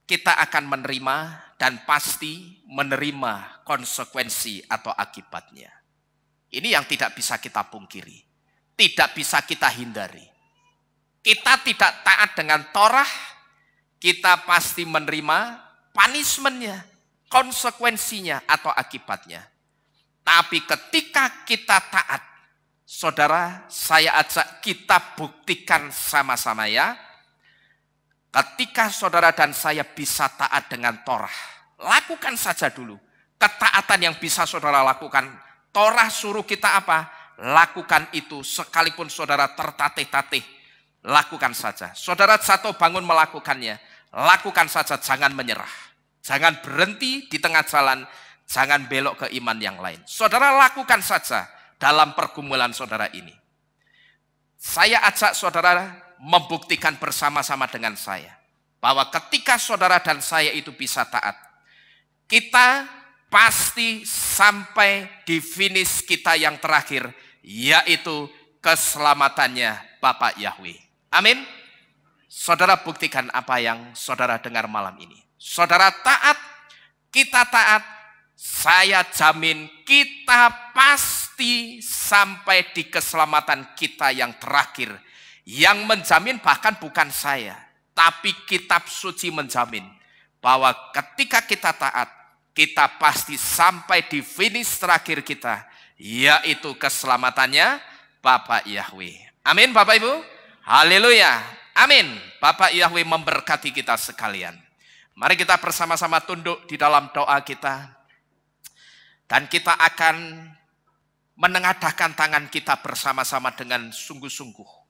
kita akan menerima dan pasti menerima konsekuensi atau akibatnya. Ini yang tidak bisa kita pungkiri, tidak bisa kita hindari. Kita tidak taat dengan Torah, kita pasti menerima punishment-nya, konsekuensinya atau akibatnya. Tapi ketika kita taat, saudara, saya ajak kita buktikan sama-sama ya. Ketika saudara dan saya bisa taat dengan Torah, lakukan saja dulu ketaatan yang bisa saudara lakukan. Torah suruh kita apa? Lakukan itu, sekalipun saudara tertatih-tatih, lakukan saja. Saudara jatuh bangun melakukannya, lakukan saja, jangan menyerah. Jangan berhenti di tengah jalan, jangan belok ke iman yang lain. Saudara lakukan saja dalam pergumulan saudara ini. Saya ajak saudara membuktikan bersama-sama dengan saya bahwa ketika saudara dan saya itu bisa taat, kita pasti sampai di finish kita yang terakhir, yaitu keselamatannya Bapak Yahweh. Amin. Saudara buktikan apa yang saudara dengar malam ini. Saudara taat, kita taat, saya jamin kita pasti sampai di keselamatan kita yang terakhir. Yang menjamin bahkan bukan saya, tapi kitab suci menjamin bahwa ketika kita taat, kita pasti sampai di finish terakhir kita, yaitu keselamatannya Bapak Yahweh. Amin Bapak Ibu. Haleluya. Amin. Bapak Yahweh memberkati kita sekalian. Mari kita bersama-sama tunduk di dalam doa kita. Dan kita akan menengadahkan tangan kita bersama-sama dengan sungguh-sungguh.